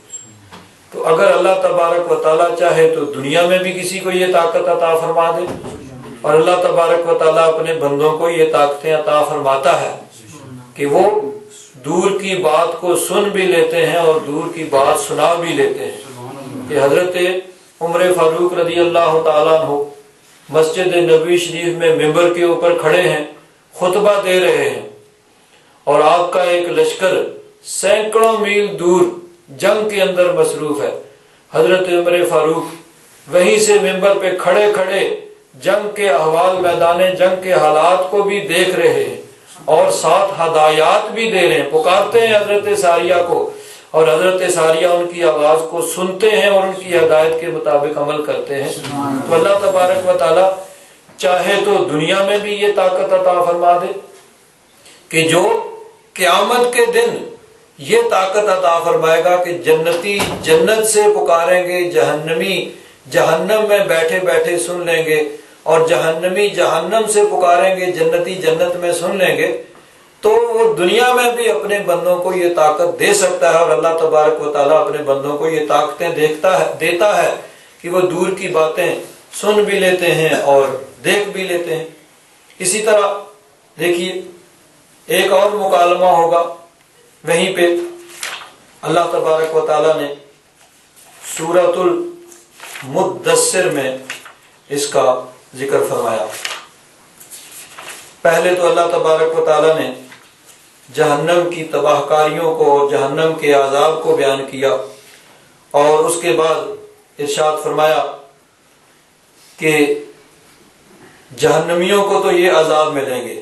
تو اگر اللہ تبارک و تعالیٰ چاہے تو دنیا میں بھی کسی کو یہ طاقت عطا فرما دے، اور اللہ تبارک و تعالیٰ اپنے بندوں کو یہ طاقتیں عطا فرماتا ہے کہ وہ دور کی بات کو سن بھی لیتے ہیں اور دور کی بات سنا بھی لیتے ہیں۔ کہ حضرت عمر فاروق رضی اللہ تعالیٰ عنہ مسجد نبوی شریف میں ممبر کے اوپر کھڑے ہیں، خطبہ دے رہے ہیں، اور آپ کا ایک لشکر سینکڑوں میل دور جنگ کے اندر مصروف ہے۔ حضرت عمر فاروق وہیں سے ممبر پہ کھڑے کھڑے جنگ کے احوال، میدان جنگ کے حالات کو بھی دیکھ رہے ہیں، اور ساتھ ہدایات بھی دے رہے ہیں، پکارتے ہیں حضرت ساریہ کو، اور حضرت ساریہ ان کی آواز کو سنتے ہیں اور ان کی ہدایت کے مطابق عمل کرتے ہیں۔ تو اللہ تبارک و تعالی چاہے تو دنیا میں بھی یہ طاقت عطا فرما دے کہ جو قیامت کے دن یہ طاقت عطا فرمائے گا کہ جنتی جنت سے پکاریں گے، جہنمی جہنم میں بیٹھے بیٹھے سن لیں گے، اور جہنمی جہنم سے پکاریں گے، جنتی جنت میں سن لیں گے۔ تو وہ دنیا میں بھی اپنے بندوں کو یہ طاقت دے سکتا ہے، اور اللہ تبارک و تعالیٰ اپنے بندوں کو یہ طاقتیں دیتا ہے کہ وہ دور کی باتیں سن بھی لیتے ہیں اور دیکھ بھی لیتے ہیں۔ اسی طرح دیکھیے ایک اور مکالمہ ہوگا وہیں پہ، اللہ تبارک و تعالیٰ نے سورۃ المدثر میں اس کا ذکر فرمایا۔ پہلے تو اللہ تبارک و تعالیٰ نے جہنم کی تباہ کاریوں کو اور جہنم کے عذاب کو بیان کیا، اور اس کے بعد ارشاد فرمایا کہ جہنمیوں کو تو یہ عذاب ملیں گے،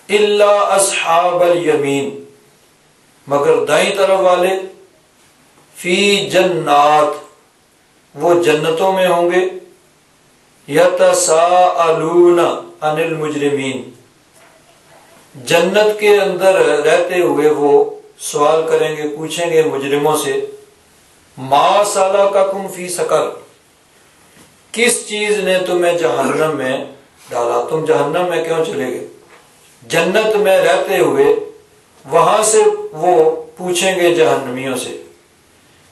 الا اصحاب الیمین، مگر دائیں طرف والے، فی جنات، وہ جنتوں میں ہوں گے، یتساءلون عن المجرمین، جنت کے اندر رہتے ہوئے وہ سوال کریں گے، پوچھیں گے مجرموں سے، ما سلککم فی سقر، کس چیز نے تمہیں جہنم میں ڈالا، تم جہنم میں کیوں چلے گئے؟ جنت میں رہتے ہوئے وہاں سے وہ پوچھیں گے جہنمیوں سے،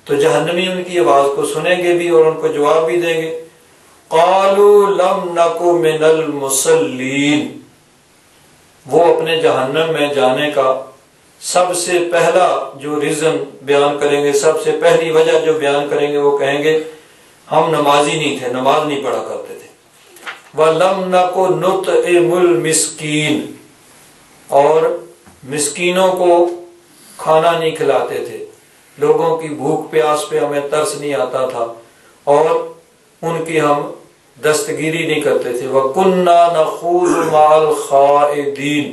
تو جہنمی ان کی آواز کو سنیں گے بھی اور ان کو جواب بھی دیں گے۔ قالوا لم نک من المصلین، وہ اپنے جہنم میں جانے کا سب سے پہلا جو ریزن بیان کریں گے، سب سے پہلی وجہ جو بیان کریں گے، وہ کہیں گے ہم نمازی نہیں تھے، نماز نہیں پڑھا کرتے تھے۔ وَلَمْ نَكُ نُطْعِمُ الْمِسْكِينَ، اور مسکینوں کو کھانا نہیں کھلاتے تھے، لوگوں کی بھوک پیاس پہ ہمیں ترس نہیں آتا تھا، اور ان کی ہم دستگیری نہیں کرتے تھے۔ وَكُنَّا نَخُوضُ مَعَ الْخَائِضِينَ،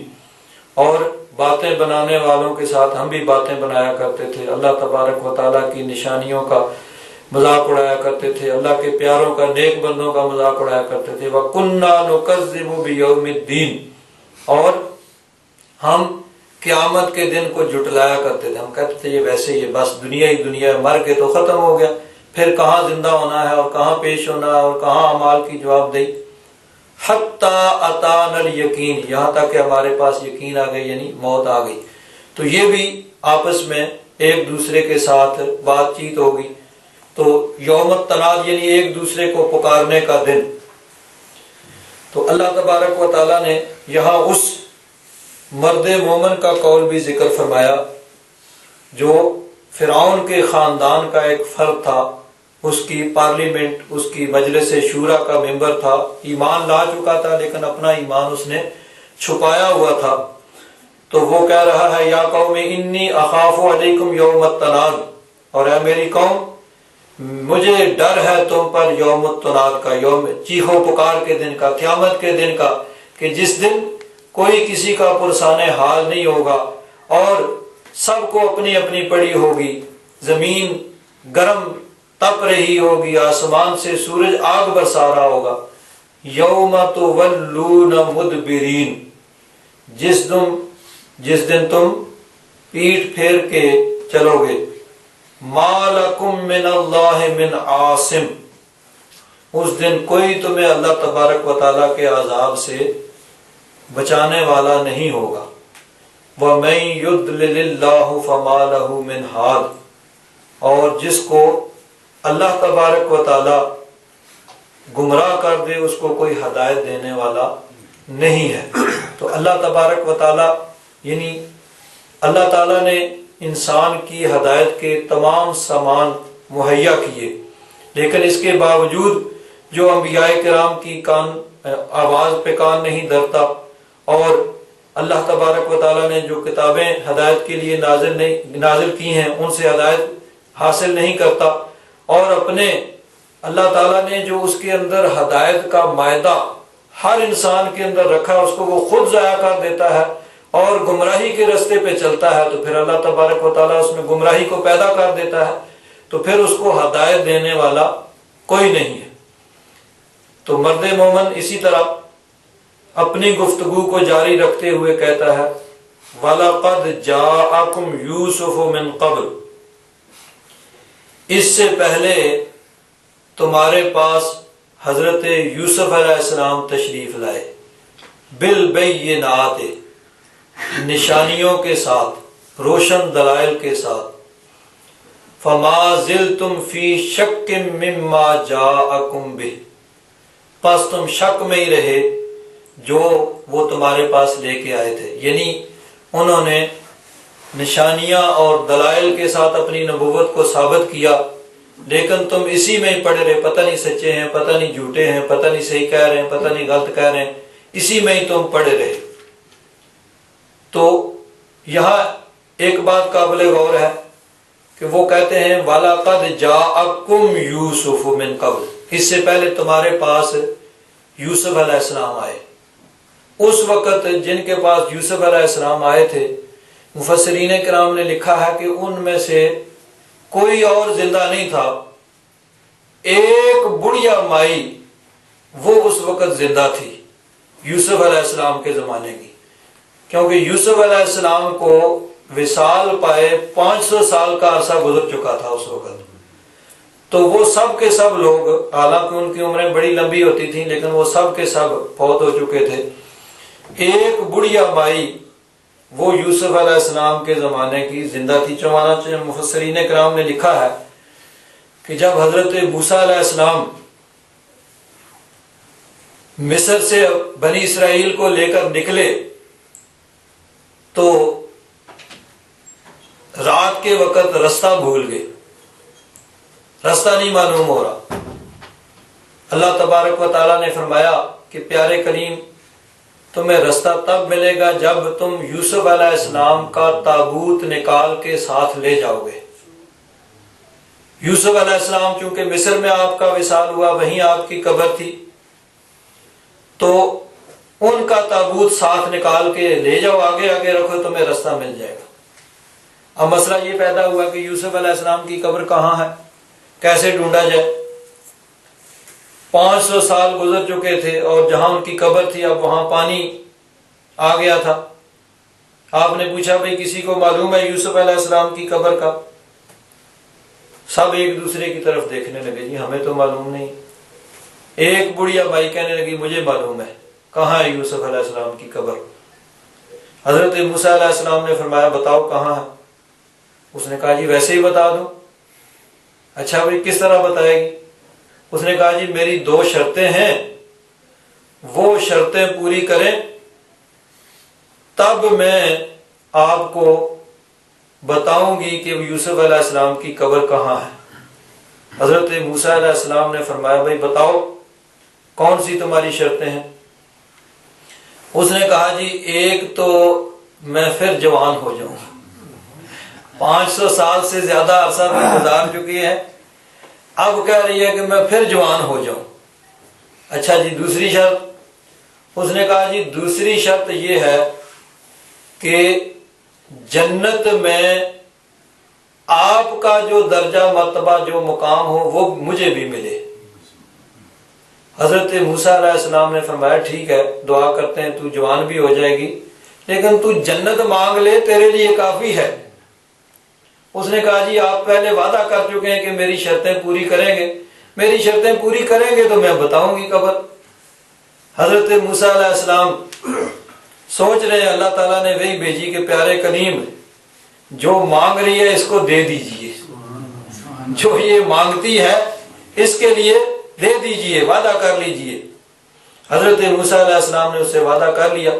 اور باتیں بنانے والوں کے ساتھ ہم بھی باتیں بنایا کرتے تھے، اللہ تبارک و تعالیٰ کی نشانیوں کا مذاق اڑایا کرتے تھے، اللہ کے پیاروں کا، نیک بندوں کا مذاق اڑایا کرتے تھے۔ وَكُنَّا نُكَذِّبُ بِيَوْمِ الدِّينِ، اور ہم قیامت کے دن کو جھٹلایا کرتے تھے، ہم کہتے تھے یہ ویسے ہی بس دنیا ہی دنیا ہے، مر کے تو ختم ہو گیا، پھر کہاں زندہ ہونا ہے اور کہاں پیش ہونا ہے اور کہاں اعمال کی جواب دہی۔ حَتَّى أَتَانَا الْيَقِينَ، یہاں تک کہ ہمارے پاس یقین آ گئی، یعنی موت آ گئی۔ تو یہ بھی آپس میں ایک دوسرے کے ساتھ بات چیت ہوگی۔ تو یوم التناد یعنی ایک دوسرے کو پکارنے کا دن، تو اللہ تبارک و تعالیٰ نے یہاں اس مرد مومن کا قول بھی ذکر فرمایا جو فرعون کے خاندان کا ایک فرد تھا، اس کی پارلیمنٹ، اس کی مجلس شورا کا ممبر تھا، ایمان لا چکا تھا لیکن اپنا ایمان اس نے چھپایا ہوا تھا۔ تو وہ کہہ رہا ہے یا قوم انی اخاف علیکم یوم التناد، اور اے میری قوم مجھے ڈر ہے تم پر یوم التناد کا، یوم چیخو پکار کے دن کا، قیامت کے دن کا، کہ جس دن کوئی کسی کا پرسان حال نہیں ہوگا اور سب کو اپنی اپنی پڑی ہوگی، زمین گرم تپ رہی ہوگی، آسمان سے سورج آگ برسا رہا ہوگا۔ یوم تولون مدبرین، جس دن تم پیٹ پھیر کے چلو گے۔ ما لکم من اللہ من عاصم، اس دن کوئی تمہیں اللہ تبارک و تعالیٰ کے عذاب سے بچانے والا نہیں ہوگا۔ وَمَن يُضْلِلِ اللَّهُ فَمَا لَهُ مِنْ هَادٍ، اور جس کو اللہ تبارک و تعالیٰ گمراہ کر دے اس کو کوئی ہدایت دینے والا نہیں ہے۔ تو اللہ تبارک و تعالیٰ یعنی اللہ تعالیٰ نے انسان کی ہدایت کے تمام سامان مہیا کیے، لیکن اس کے باوجود جو انبیاء کرام کی آواز پہ کان نہیں دھرتا اور اللہ تبارک و تعالیٰ نے جو کتابیں ہدایت کے لیے نازل کی ہیں ان سے ہدایت حاصل نہیں کرتا، اور اپنے اللہ تعالیٰ نے جو اس کے اندر ہدایت کا مائدہ ہر انسان کے اندر رکھا اس کو وہ خود ضائع کر دیتا ہے اور گمراہی کے راستے پہ چلتا ہے، تو پھر اللہ تبارک و تعالیٰ اس میں گمراہی کو پیدا کر دیتا ہے، تو پھر اس کو ہدایت دینے والا کوئی نہیں ہے۔ تو مرد مومن اسی طرح اپنی گفتگو کو جاری رکھتے ہوئے کہتا ہے وَلَقَدْ جَاءَكُمْ يُوسُفُ مِنْ قَبْلُ، اس سے پہلے تمہارے پاس حضرت یوسف علیہ السلام تشریف لائے، بالبینات، نشانیوں کے ساتھ، روشن دلائل کے ساتھ۔ فما زلتم فی شک مما جاءکم بہ، پس تم شک میں ہی رہے جو وہ تمہارے پاس لے کے آئے تھے، یعنی انہوں نے نشانیاں اور دلائل کے ساتھ اپنی نبوت کو ثابت کیا، لیکن تم اسی میں ہی پڑے رہے، پتہ نہیں سچے ہیں، پتہ نہیں جھوٹے ہیں، پتہ نہیں صحیح کہہ رہے ہیں، پتہ نہیں غلط کہہ رہے ہیں، اسی میں ہی تم پڑے رہے۔ تو یہاں ایک بات قابل غور ہے کہ وہ کہتے ہیں وَلَقَدْ جَاءَكُمْ يُوسُفُ مِنْ قَبْلُ، اس سے پہلے تمہارے پاس یوسف علیہ السلام آئے۔ اس وقت جن کے پاس یوسف علیہ السلام آئے تھے، مفسرین کرام نے لکھا ہے کہ ان میں سے کوئی اور زندہ نہیں تھا، ایک بڑھیا مائی وہ اس وقت زندہ تھی یوسف علیہ السلام کے زمانے کی، کیونکہ یوسف علیہ السلام کو وصال پائے 500 سال کا عرصہ گزر چکا تھا اس وقت۔ تو وہ سب کے سب لوگ، حالانکہ ان کی عمریں بڑی لمبی ہوتی تھیں لیکن وہ سب کے سب فوت ہو چکے تھے۔ ایک بڑھیا مائی وہ یوسف علیہ السلام کے زمانے کی زندہ تھی۔ چنانچہ مفسرین کرام نے لکھا ہے کہ جب حضرت موسیٰ علیہ السلام مصر سے بنی اسرائیل کو لے کر نکلے تو رات کے وقت رستہ بھول گئے، رستہ نہیں معلوم ہو رہا۔ اللہ تبارک و تعالیٰ نے فرمایا کہ پیارے کریم تمہیں رستہ تب ملے گا جب تم یوسف علیہ السلام کا تابوت نکال کے ساتھ لے جاؤ گے۔ یوسف علیہ السلام چونکہ مصر میں آپ کا وصال ہوا، وہیں آپ کی قبر تھی، تو ان کا تابوت ساتھ نکال کے لے جاؤ، آگے آگے رکھو، تمہیں رستہ مل جائے گا۔ اب مسئلہ یہ پیدا ہوا کہ یوسف علیہ السلام کی قبر کہاں ہے، کیسے ڈھونڈا جائے؟ 500 سال گزر چکے تھے اور جہاں ان کی قبر تھی اب وہاں پانی آ گیا تھا۔ آپ نے پوچھا بھئی کسی کو معلوم ہے یوسف علیہ السلام کی قبر کا؟ سب ایک دوسرے کی طرف دیکھنے لگے، جی ہمیں تو معلوم نہیں۔ ایک بڑھیا بھائی کہنے لگی مجھے معلوم ہے، کہاں ہے یوسف علیہ السلام کی قبر؟ حضرت موسیٰ علیہ السلام نے فرمایا بتاؤ کہاں ہے؟ اس نے کہا جی ویسے ہی بتا دوں۔ اچھا بھئی کس طرح بتائے گی؟ اس نے کہا جی میری 2 شرطیں ہیں، وہ شرطیں پوری کریں تب میں آپ کو بتاؤں گی کہ یوسف علیہ السلام کی قبر کہاں ہے۔ حضرت موسیٰ علیہ السلام نے فرمایا بھائی بتاؤ کون سی تمہاری شرطیں ہیں؟ اس نے کہا جی ایک تو میں پھر جوان ہو جاؤں، 500 سال سے زیادہ عرصہ میں گزار چکی ہے، اب کہہ رہی ہے کہ میں پھر جوان ہو جاؤں۔ اچھا جی دوسری شرط؟ اس نے کہا جی دوسری شرط یہ ہے کہ جنت میں آپ کا جو درجہ مرتبہ جو مقام ہو وہ مجھے بھی ملے۔ حضرت موسیٰ علیہ السلام نے فرمایا ٹھیک ہے دعا کرتے ہیں، تو جوان بھی ہو جائے گی لیکن تو جنت مانگ لے تیرے لیے کافی ہے۔ اس نے کہا جی آپ پہلے وعدہ کر چکے ہیں کہ میری شرطیں پوری کریں گے، میری شرطیں پوری کریں گے تو میں بتاؤں گی قبر۔ حضرت موسیٰ علیہ السلام سوچ رہے ہیں، اللہ تعالیٰ نے وہی بھیجی کہ پیارے کلیم جو مانگ رہی ہے اس کو دے دیجئے، جو یہ مانگتی ہے اس کے لیے دے دیجئے، وعدہ کر لیجئے۔ حضرت موسیٰ علیہ السلام نے اس سے وعدہ کر لیا۔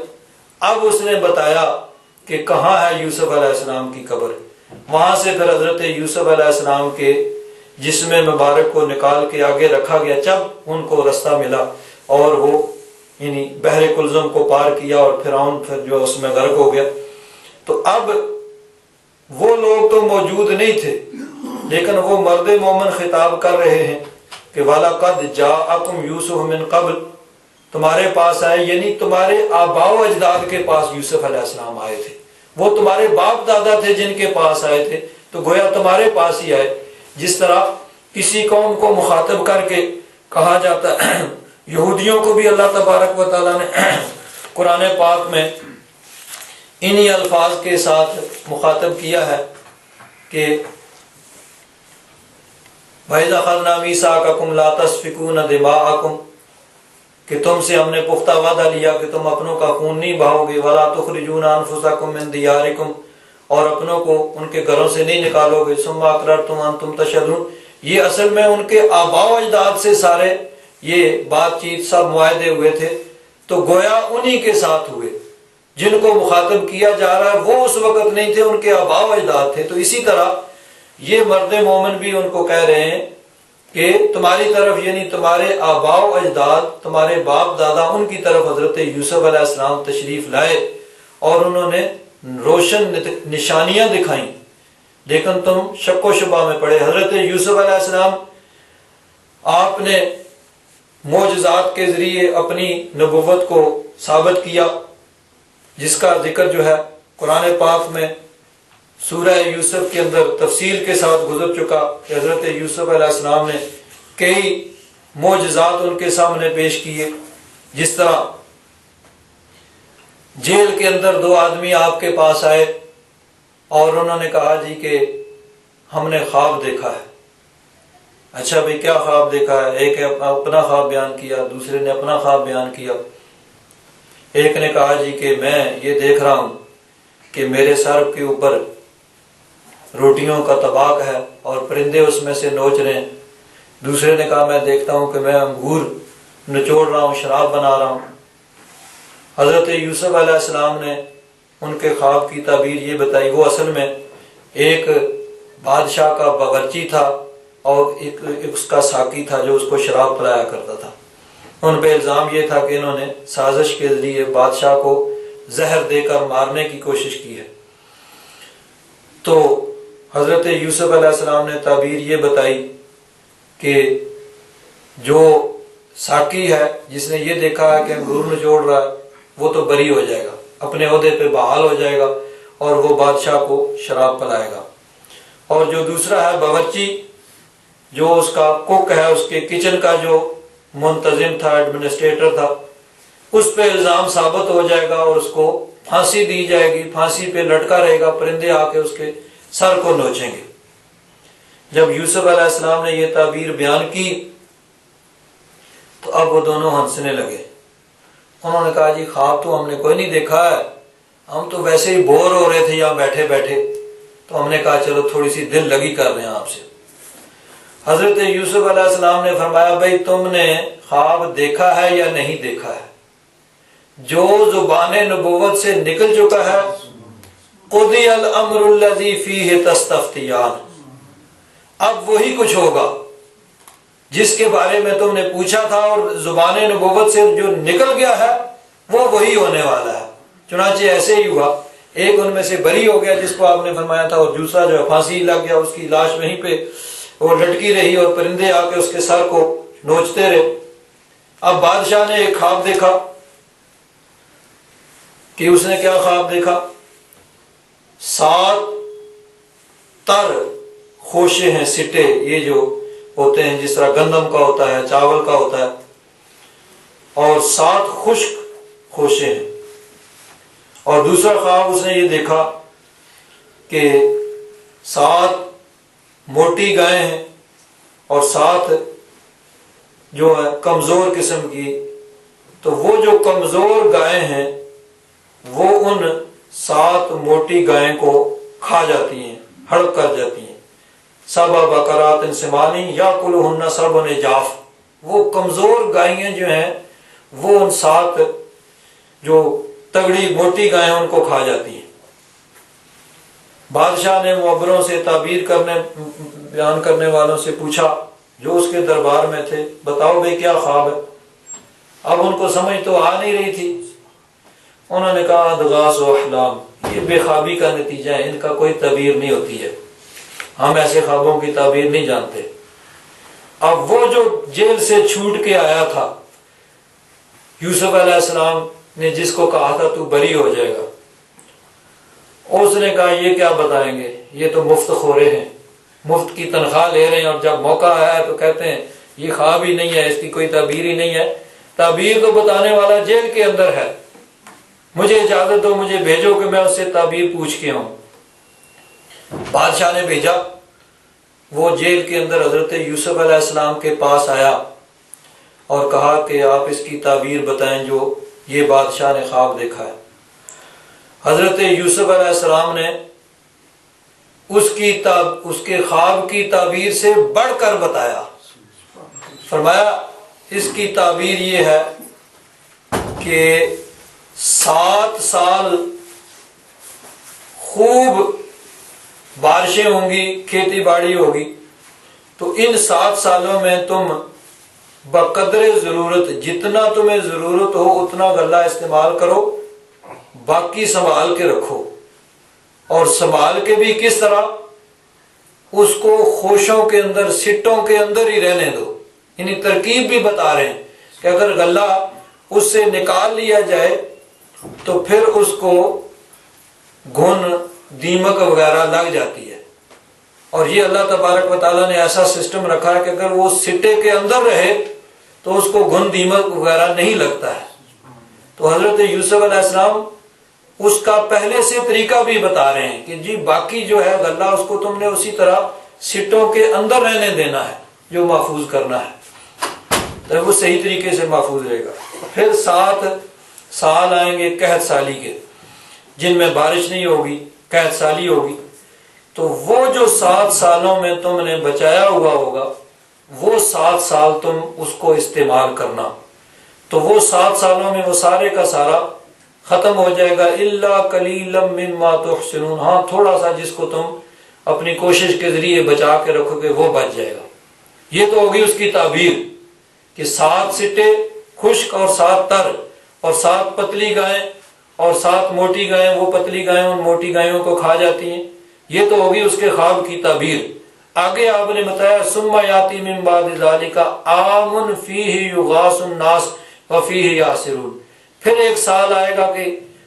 اب اس نے بتایا کہ کہاں ہے یوسف علیہ السلام کی قبر۔ وہاں سے پھر حضرت یوسف علیہ السلام کے جسم مبارک کو نکال کے آگے رکھا گیا، جب ان کو رستہ ملا اور وہ یعنی بحر کلزم کو پار کیا اور فرعون پھر جو اس میں غرق ہو گیا۔ تو اب وہ لوگ تو موجود نہیں تھے لیکن وہ مرد مومن خطاب کر رہے ہیں کہ وَلَقَدْ جَاءَكُمْ يُوسُفُ مِنْ قَبْلِ، تمہارے پاس آئے، یعنی تمہارے آباء و اجداد کے پاس یوسف علیہ السلام آئے تھے، وہ تمہارے باپ دادا تھے جن کے پاس آئے تھے، تو گویا تمہارے پاس ہی آئے۔ جس طرح کسی قوم کو مخاطب کر کے کہا جاتا ہے، یہودیوں کو بھی اللہ تبارک و تعالیٰ نے قرآن پاک میں انہی الفاظ کے ساتھ مخاطب کیا ہے کہ وَإِذْ أَخَذْنَا مِيثَاقَكُمْ لَا تَسْفِكُونَ دِمَاءَكُمْ، کہ تم سے ہم نے پختہ وعدہ لیا کہ تم اپنوں کا خون نہیں بہاؤ گے، وَلَا تُخْرِجُونَ أَنفُسَكُمْ مِنْ دِيَارِكُمْ، اور اپنوں کو ان کے گھروں سے نہیں نکالو گے، ثُمَّ أَقْرَرْتُمْ أَنْتُمْ تَشْهَدُونَ، یہ اصل میں ان کے آباء و اجداد سے سارے یہ بات چیت سب معاہدے ہوئے تھے، تو گویا انہی کے ساتھ ہوئے، جن کو مخاطب کیا جا رہا ہے وہ اس وقت نہیں تھے، ان کے آباء و اجداد تھے۔ تو اسی طرح یہ مرد مومن بھی ان کو کہہ رہے ہیں کہ تمہاری طرف یعنی تمہارے آباء و اجداد، تمہارے باپ دادا، ان کی طرف حضرت یوسف علیہ السلام تشریف لائے اور انہوں نے روشن نشانیاں دکھائیں، لیکن تم شک و شبہ میں پڑے۔ حضرت یوسف علیہ السلام آپ نے معجزات کے ذریعے اپنی نبوت کو ثابت کیا، جس کا ذکر جو ہے قرآن پاک میں سورہ یوسف کے اندر تفصیل کے ساتھ گزر چکا کہ حضرت یوسف علیہ السلام نے کئی معجزات ان کے سامنے پیش کیے۔ جس طرح جیل کے اندر 2 آدمی آپ کے پاس آئے اور انہوں نے کہا جی کہ ہم نے خواب دیکھا ہے۔ اچھا بھئی کیا خواب دیکھا ہے؟ ایک اپنا خواب بیان کیا، دوسرے نے اپنا خواب بیان کیا۔ ایک نے کہا جی کہ میں یہ دیکھ رہا ہوں کہ میرے سر کے اوپر روٹیوں کا طباق ہے اور پرندے اس میں سے نوچ رہے ہیں۔ دوسرے نے کہا میں دیکھتا ہوں کہ میں انگور نچوڑ رہا ہوں، شراب بنا رہا ہوں۔ حضرت یوسف علیہ السلام نے ان کے خواب کی تعبیر یہ بتائی، وہ اصل میں ایک بادشاہ کا باورچی تھا اور ایک اس کا ساقی تھا جو اس کو شراب پلایا کرتا تھا۔ ان پہ الزام یہ تھا کہ انہوں نے سازش کے ذریعے بادشاہ کو زہر دے کر مارنے کی کوشش کی ہے۔ تو حضرت یوسف علیہ السلام نے تعبیر یہ بتائی کہ جو ساقی ہے جس نے یہ دیکھا ہے کہ انگور نچوڑ رہا ہے وہ تو بری ہو جائے گا، اپنے عہدے پہ بحال ہو جائے گا اور وہ بادشاہ کو شراب پلائے گا۔ اور جو دوسرا ہے باورچی، جو اس کا کوک ہے، اس کے کچن کا جو منتظم تھا، ایڈمنسٹریٹر تھا، اس پہ الزام ثابت ہو جائے گا اور اس کو پھانسی دی جائے گی، پھانسی پہ لٹکا رہے گا، پرندے آ کے اس کے سر کو نوچیں گے۔ جب یوسف علیہ السلام نے یہ تعبیر بیان کی تو اب وہ دونوں ہنسنے لگے۔ انہوں نے کہا جی خواب تو ہم نے کوئی نہیں دیکھا ہے، ہم تو ویسے ہی بور ہو رہے تھے یہاں بیٹھے بیٹھے، تو ہم نے کہا چلو تھوڑی سی دل لگی کر رہے ہیں آپ سے۔ حضرت یوسف علیہ السلام نے فرمایا بھائی تم نے خواب دیکھا ہے یا نہیں دیکھا ہے؟ جو زبان نبوت سے نکل چکا ہے، قضی الامر الذی فیہ تستفتیان، اب وہی کچھ ہوگا جس کے بارے میں تم نے پوچھا تھا، اور زبان نبوت سے جو نکل گیا ہے وہ وہی ہونے والا ہے۔ چنانچہ ایسے ہی ہوا، ایک ان میں سے بری ہو گیا جس کو آپ نے فرمایا تھا، اور دوسرا جو ہے پھانسی لگ گیا، اس کی لاش وہیں پہ وہ لٹکی رہی اور پرندے آ کے اس کے سر کو نوچتے رہے۔ اب بادشاہ نے ایک خواب دیکھا کہ اس نے کیا خواب دیکھا؟ 7 تر خوشے ہیں، سٹے، یہ جو ہوتے ہیں جس طرح گندم کا ہوتا ہے، چاول کا ہوتا ہے، اور 7 خشک خوشے ہیں۔ اور دوسرا خواب اس نے یہ دیکھا کہ 7 موٹی گائیں ہیں اور 7 جو ہے کمزور قسم کی، تو وہ جو کمزور گائیں ہیں وہ ان 7 موٹی گائیں کو کھا جاتی ہیں، ہڑپ کر جاتی ہیں۔ 7 بقرات سمان یاکلہن 7 عجاف، وہ کمزور گائیں جو ہیں وہ ان 7 جو تگڑی موٹی گائیں ان کو کھا جاتی ہیں۔ بادشاہ نے معبروں سے، تعبیر بیان کرنے والوں سے پوچھا جو اس کے دربار میں تھے، بتاؤ بھئی کیا خواب ہے؟ اب ان کو سمجھ تو آ نہیں رہی تھی۔ انہوں نے کہا اضغاث و احلام، یہ بے خوابی کا نتیجہ ہے، ان کا کوئی تعبیر نہیں ہوتی ہے، ہم ایسے خوابوں کی تعبیر نہیں جانتے۔ اب وہ جو جیل سے چھوٹ کے آیا تھا، یوسف علیہ السلام نے جس کو کہا تھا تو بری ہو جائے گا، اس نے کہا یہ کیا بتائیں گے، یہ تو مفت خورے ہیں، مفت کی تنخواہ لے رہے ہیں، اور جب موقع آیا تو کہتے ہیں یہ خواب ہی نہیں ہے، اس کی کوئی تعبیر ہی نہیں ہے۔ تعبیر تو بتانے والا جیل کے اندر ہے، مجھے اجازت دو، مجھے بھیجو کہ میں اس سے تعبیر پوچھ کے آؤں۔ بادشاہ نے بھیجا، وہ جیل کے اندر حضرت یوسف علیہ السلام کے پاس آیا اور کہا کہ آپ اس کی تعبیر بتائیں جو یہ بادشاہ نے خواب دیکھا ہے۔ حضرت یوسف علیہ السلام نے اس کے خواب کی تعبیر سے بڑھ کر بتایا، فرمایا اس کی تعبیر یہ ہے کہ 7 سال خوب بارشیں ہوں گی، کھیتی باڑی ہوگی، تو ان 7 سالوں میں تم بقدر ضرورت، جتنا تمہیں ضرورت ہو اتنا غلہ استعمال کرو، باقی سنبھال کے رکھو، اور سنبھال کے بھی کس طرح، اس کو خوشوں کے اندر، سٹوں کے اندر ہی رہنے دو۔ یعنی ترکیب بھی بتا رہے ہیں کہ اگر غلہ اس سے نکال لیا جائے تو پھر اس کو گھن، دیمک وغیرہ لگ جاتی ہے، اور یہ اللہ تبارک و تعالیٰ نے ایسا سسٹم رکھا ہے کہ اگر وہ سٹے کے اندر رہے تو اس کو گھن، دیمک وغیرہ نہیں لگتا ہے۔ تو حضرت یوسف علیہ السلام اس کا پہلے سے طریقہ بھی بتا رہے ہیں کہ جی باقی جو ہے غلہ اس کو تم نے اسی طرح سٹوں کے اندر رہنے دینا ہے جو محفوظ کرنا ہے، تو وہ صحیح طریقے سے محفوظ رہے گا۔ پھر 7 سال آئیں گے قحط سالی کے، جن میں بارش نہیں ہوگی، قحط سالی ہوگی، تو وہ جو 7 سالوں میں تم نے بچایا ہوا ہوگا وہ 7 سال تم اس کو استعمال کرنا، تو وہ 7 سالوں میں وہ سارے کا سارا ختم ہو جائے گا، الا قلیلا مما تحسنون، ہاں تھوڑا سا جس کو تم اپنی کوشش کے ذریعے بچا کے رکھو گے وہ بچ جائے گا۔ یہ تو ہوگی اس کی تعبیر کہ 7 سٹے خشک اور 7 تر، اور 7 پتلی گائیں اور 7 موٹی گائیں، وہ پتلی گائیں ان موٹی گائیوں کو کھا جاتی ہیں، یہ تو ہوگی اس کے خواب کی تعبیر۔ آگے آپ نے بتایا ثم یاتی من بعد ذلک عام فیہ یغاث الناس وفیہ یعصرون، پھر ایک سال آئے گا کہ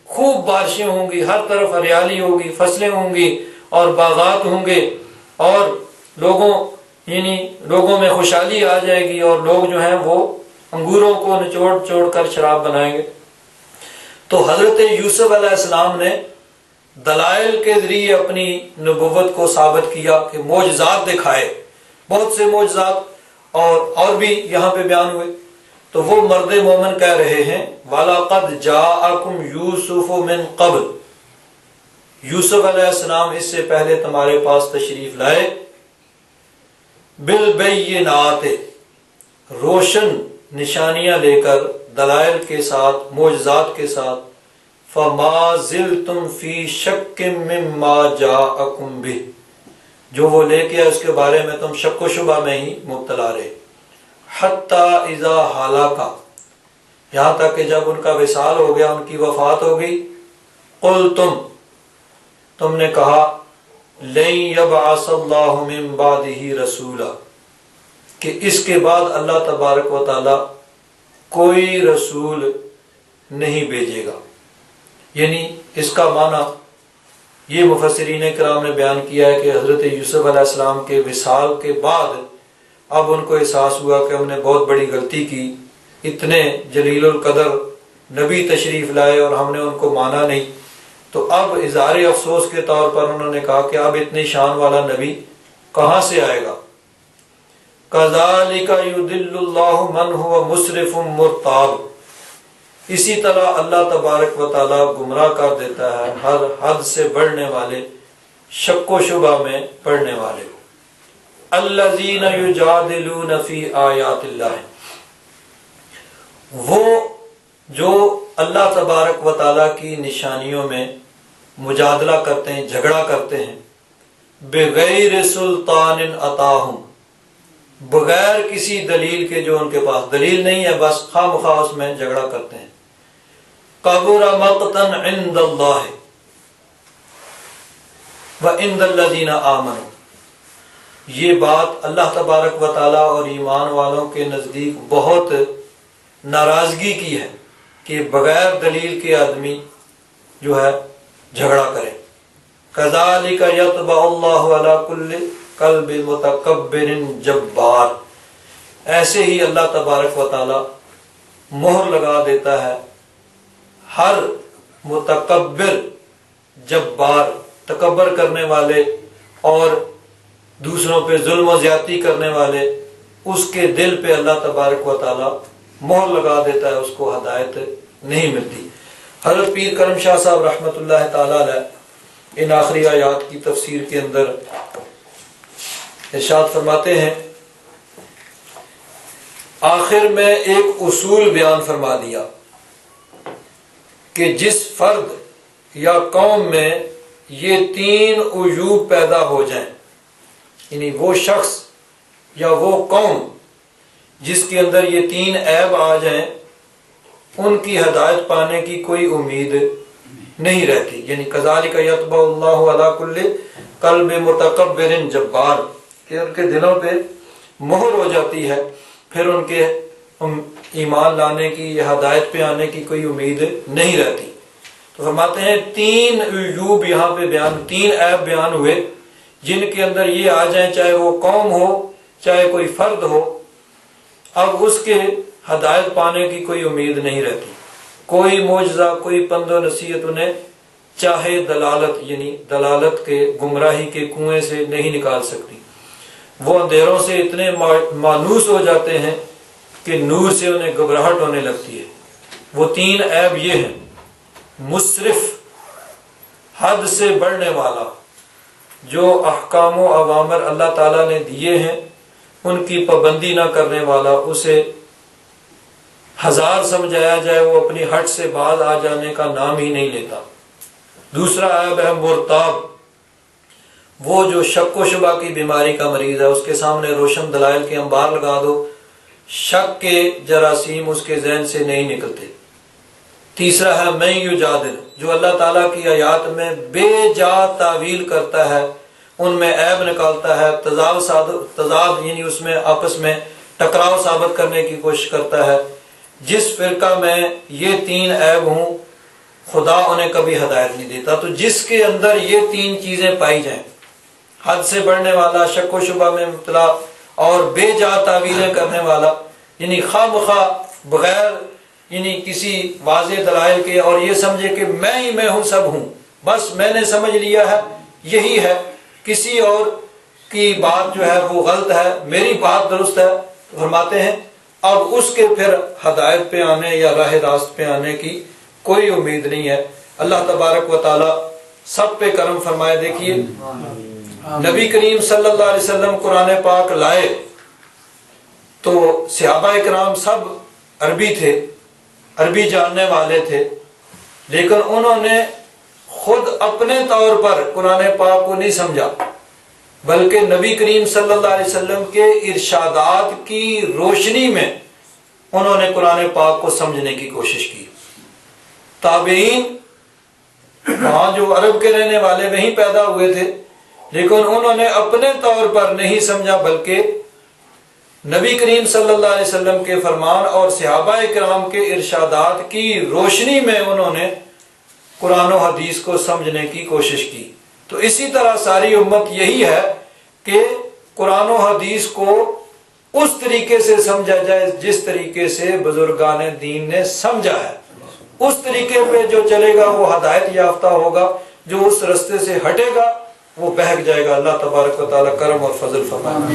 خوب بارشیں ہوں گی، ہر طرف ہریالی ہوگی، فصلیں ہوں گی اور باغات ہوں گے، اور لوگوں میں خوشحالی آ جائے گی، اور لوگ جو ہیں وہ انگوروں کو نچوڑ چوڑ کر شراب بنائیں گے۔ تو حضرت یوسف علیہ السلام نے دلائل کے ذریعے اپنی نبوت کو ثابت کیا کہ معجزات دکھائے، بہت سے معجزات اور بھی یہاں پہ بیان ہوئے۔ تو وہ مرد مومن کہہ رہے ہیں وَلَقَدْ جَاءَكُمْ يُوسُفُ مِنْ قَبْلِ، یوسف علیہ السلام اس سے پہلے تمہارے پاس تشریف لائے، بِالْبَيِّنَاتِ، روشن نشانیاں لے کر، دلائل کے ساتھ، معجزات کے ساتھ، فما زلتم فی شک مما جاءکم بہ، جو وہ لے کے اس کے بارے میں تم شک و شبہ میں ہی مبتلا رہے، حتی اذا ہلاکا، یہاں تک کہ جب ان کا وصال ہو گیا، ان کی وفات ہو گئی، قلتم، تم نے کہا، لن یبعث اللہ من بعدہ رسولا، کہ اس کے بعد اللہ تبارک و تعالی کوئی رسول نہیں بھیجے گا۔ یعنی اس کا معنی یہ مفسرین کرام نے بیان کیا ہے کہ حضرت یوسف علیہ السلام کے وصال کے بعد اب ان کو احساس ہوا کہ ہم نے بہت بڑی غلطی کی، اتنے جلیل القدر نبی تشریف لائے اور ہم نے ان کو مانا نہیں، تو اب اظہار افسوس کے طور پر انہوں نے کہا کہ اب اتنی شان والا نبی کہاں سے آئے گا۔ کذالک یضل اللہ من هو مسرف مرتاب، اسی طرح اللہ تبارک و تعالی گمراہ کر دیتا ہے ہر حد سے بڑھنے والے، شک و شبہ میں پڑنے والے کو۔ الذین یجادلون فی آیات اللہ، وہ جو اللہ تبارک و تعالی کی نشانیوں میں مجادلہ کرتے ہیں، جھگڑا کرتے ہیں، بغیر سلطان عطاہم، بغیر کسی دلیل کے، جو ان کے پاس دلیل نہیں ہے، بس خواہ مخواہ اس میں جھگڑا کرتے ہیں۔ کبر مقتا عند اللہ وعند الذین آمنوا، یہ بات اللہ تبارک و تعالی اور ایمان والوں کے نزدیک بہت ناراضگی کی ہے کہ بغیر دلیل کے آدمی جو ہے جھگڑا کرے۔ کذالک یطبع اللہ علی کل قلب متکبر جبار، ایسے ہی اللہ تبارک و تعالی مہر لگا دیتا ہے ہر متکبر، جبار، تکبر کرنے والے اور دوسروں پہ ظلم و زیادتی کرنے والے، اس کے دل پہ اللہ تبارک و تعالی مہر لگا دیتا ہے، اس کو ہدایت نہیں ملتی۔ حضرت پیر کرم شاہ صاحب رحمۃ اللہ تعالی علیہ ان آخری آیات کی تفسیر کے اندر ارشاد فرماتے ہیں، آخر میں ایک اصول بیان فرما دیا کہ جس فرد یا قوم میں یہ تین عیوب پیدا ہو جائیں، یعنی وہ شخص یا وہ قوم جس کے اندر یہ تین عیب آ جائیں، ان کی ہدایت پانے کی کوئی امید نہیں رہتی۔ یعنی کذالک یطبع اللہ علی کل قلب متکبر جبار، کہ ان کے دلوں پہ مہر ہو جاتی ہے، پھر ان کے ایمان لانے کی یا ہدایت پہ آنے کی کوئی امید نہیں رہتی۔ تو فرماتے ہیں تین عیوب یہاں پہ بیان، تین عیب بیان ہوئے جن کے اندر یہ آ جائیں، چاہے وہ قوم ہو چاہے کوئی فرد ہو، اب اس کے ہدایت پانے کی کوئی امید نہیں رہتی، کوئی معجزہ، کوئی پند و نصیحت انہیں چاہے دلالت، یعنی دلالت کے گمراہی کے کنویں سے نہیں نکال سکتی۔ وہ اندھیروں سے اتنے مانوس ہو جاتے ہیں کہ نور سے انہیں گھبراہٹ ہونے لگتی ہے۔ وہ تین عیب یہ ہیں، مسرف، حد سے بڑھنے والا، جو احکام و اوامر اللہ تعالیٰ نے دیے ہیں ان کی پابندی نہ کرنے والا، اسے ہزار سمجھایا جائے وہ اپنی حد سے باز آ جانے کا نام ہی نہیں لیتا۔ دوسرا عیب ہے مرتاب، وہ جو شک و شبہ کی بیماری کا مریض ہے، اس کے سامنے روشن دلائل کے انبار لگا دو، شک کے جراثیم اس کے ذہن سے نہیں نکلتے۔ تیسرا ہے من یجادل، جو اللہ تعالیٰ کی آیات میں بے جا تعویل کرتا ہے، ان میں عیب نکالتا ہے، تضاد یعنی اس میں آپس میں ٹکراؤ ثابت کرنے کی کوشش کرتا ہے۔ جس فرقہ میں یہ تین عیب ہوں خدا انہیں کبھی ہدایت نہیں دیتا۔ تو جس کے اندر یہ تین چیزیں پائی جائیں، حد سے بڑھنے والا، شک و شبہ میں مبتلا اور بے جا تعویلیں کرنے والا، یعنی خواہ مخواہ بغیر یعنی کسی واضح دلائل کے، اور یہ سمجھے کہ میں ہوں، سب ہوں، بس میں نے سمجھ لیا ہے یہی ہے، کسی اور کی بات جو ہے وہ غلط ہے، میری بات درست ہے، تو فرماتے ہیں اب اس کے پھر ہدایت پہ آنے یا راہ راست پہ آنے کی کوئی امید نہیں ہے۔ اللہ تبارک و تعالی سب پہ کرم فرمائے۔ دیکھیے نبی کریم صلی اللہ علیہ وسلم قرآن پاک لائے تو تو صحابہ اکرام سب عربی تھے، عربی جاننے والے تھے، لیکن انہوں نے خود اپنے طور پر قرآن پاک کو نہیں سمجھا، بلکہ نبی کریم صلی اللہ علیہ وسلم کے ارشادات کی روشنی میں انہوں نے قرآن پاک کو سمجھنے کی کوشش کی۔ تابعین وہاں جو عرب کے رہنے والے وہیں پیدا ہوئے تھے، لیکن انہوں نے اپنے طور پر نہیں سمجھا، بلکہ نبی کریم صلی اللہ علیہ وسلم کے فرمان اور صحابہ کرام کے ارشادات کی روشنی میں انہوں نے قرآن و حدیث کو سمجھنے کی کوشش کی۔ تو اسی طرح ساری امت یہی ہے کہ قرآن و حدیث کو اس طریقے سے سمجھا جائے جس طریقے سے بزرگان دین نے سمجھا ہے، اس طریقے پہ جو چلے گا وہ ہدایت یافتہ ہوگا، جو اس رستے سے ہٹے گا وہ بہک جائے گا۔ اللہ تبارک و تعالیٰ کرم اور فضل فرمائے۔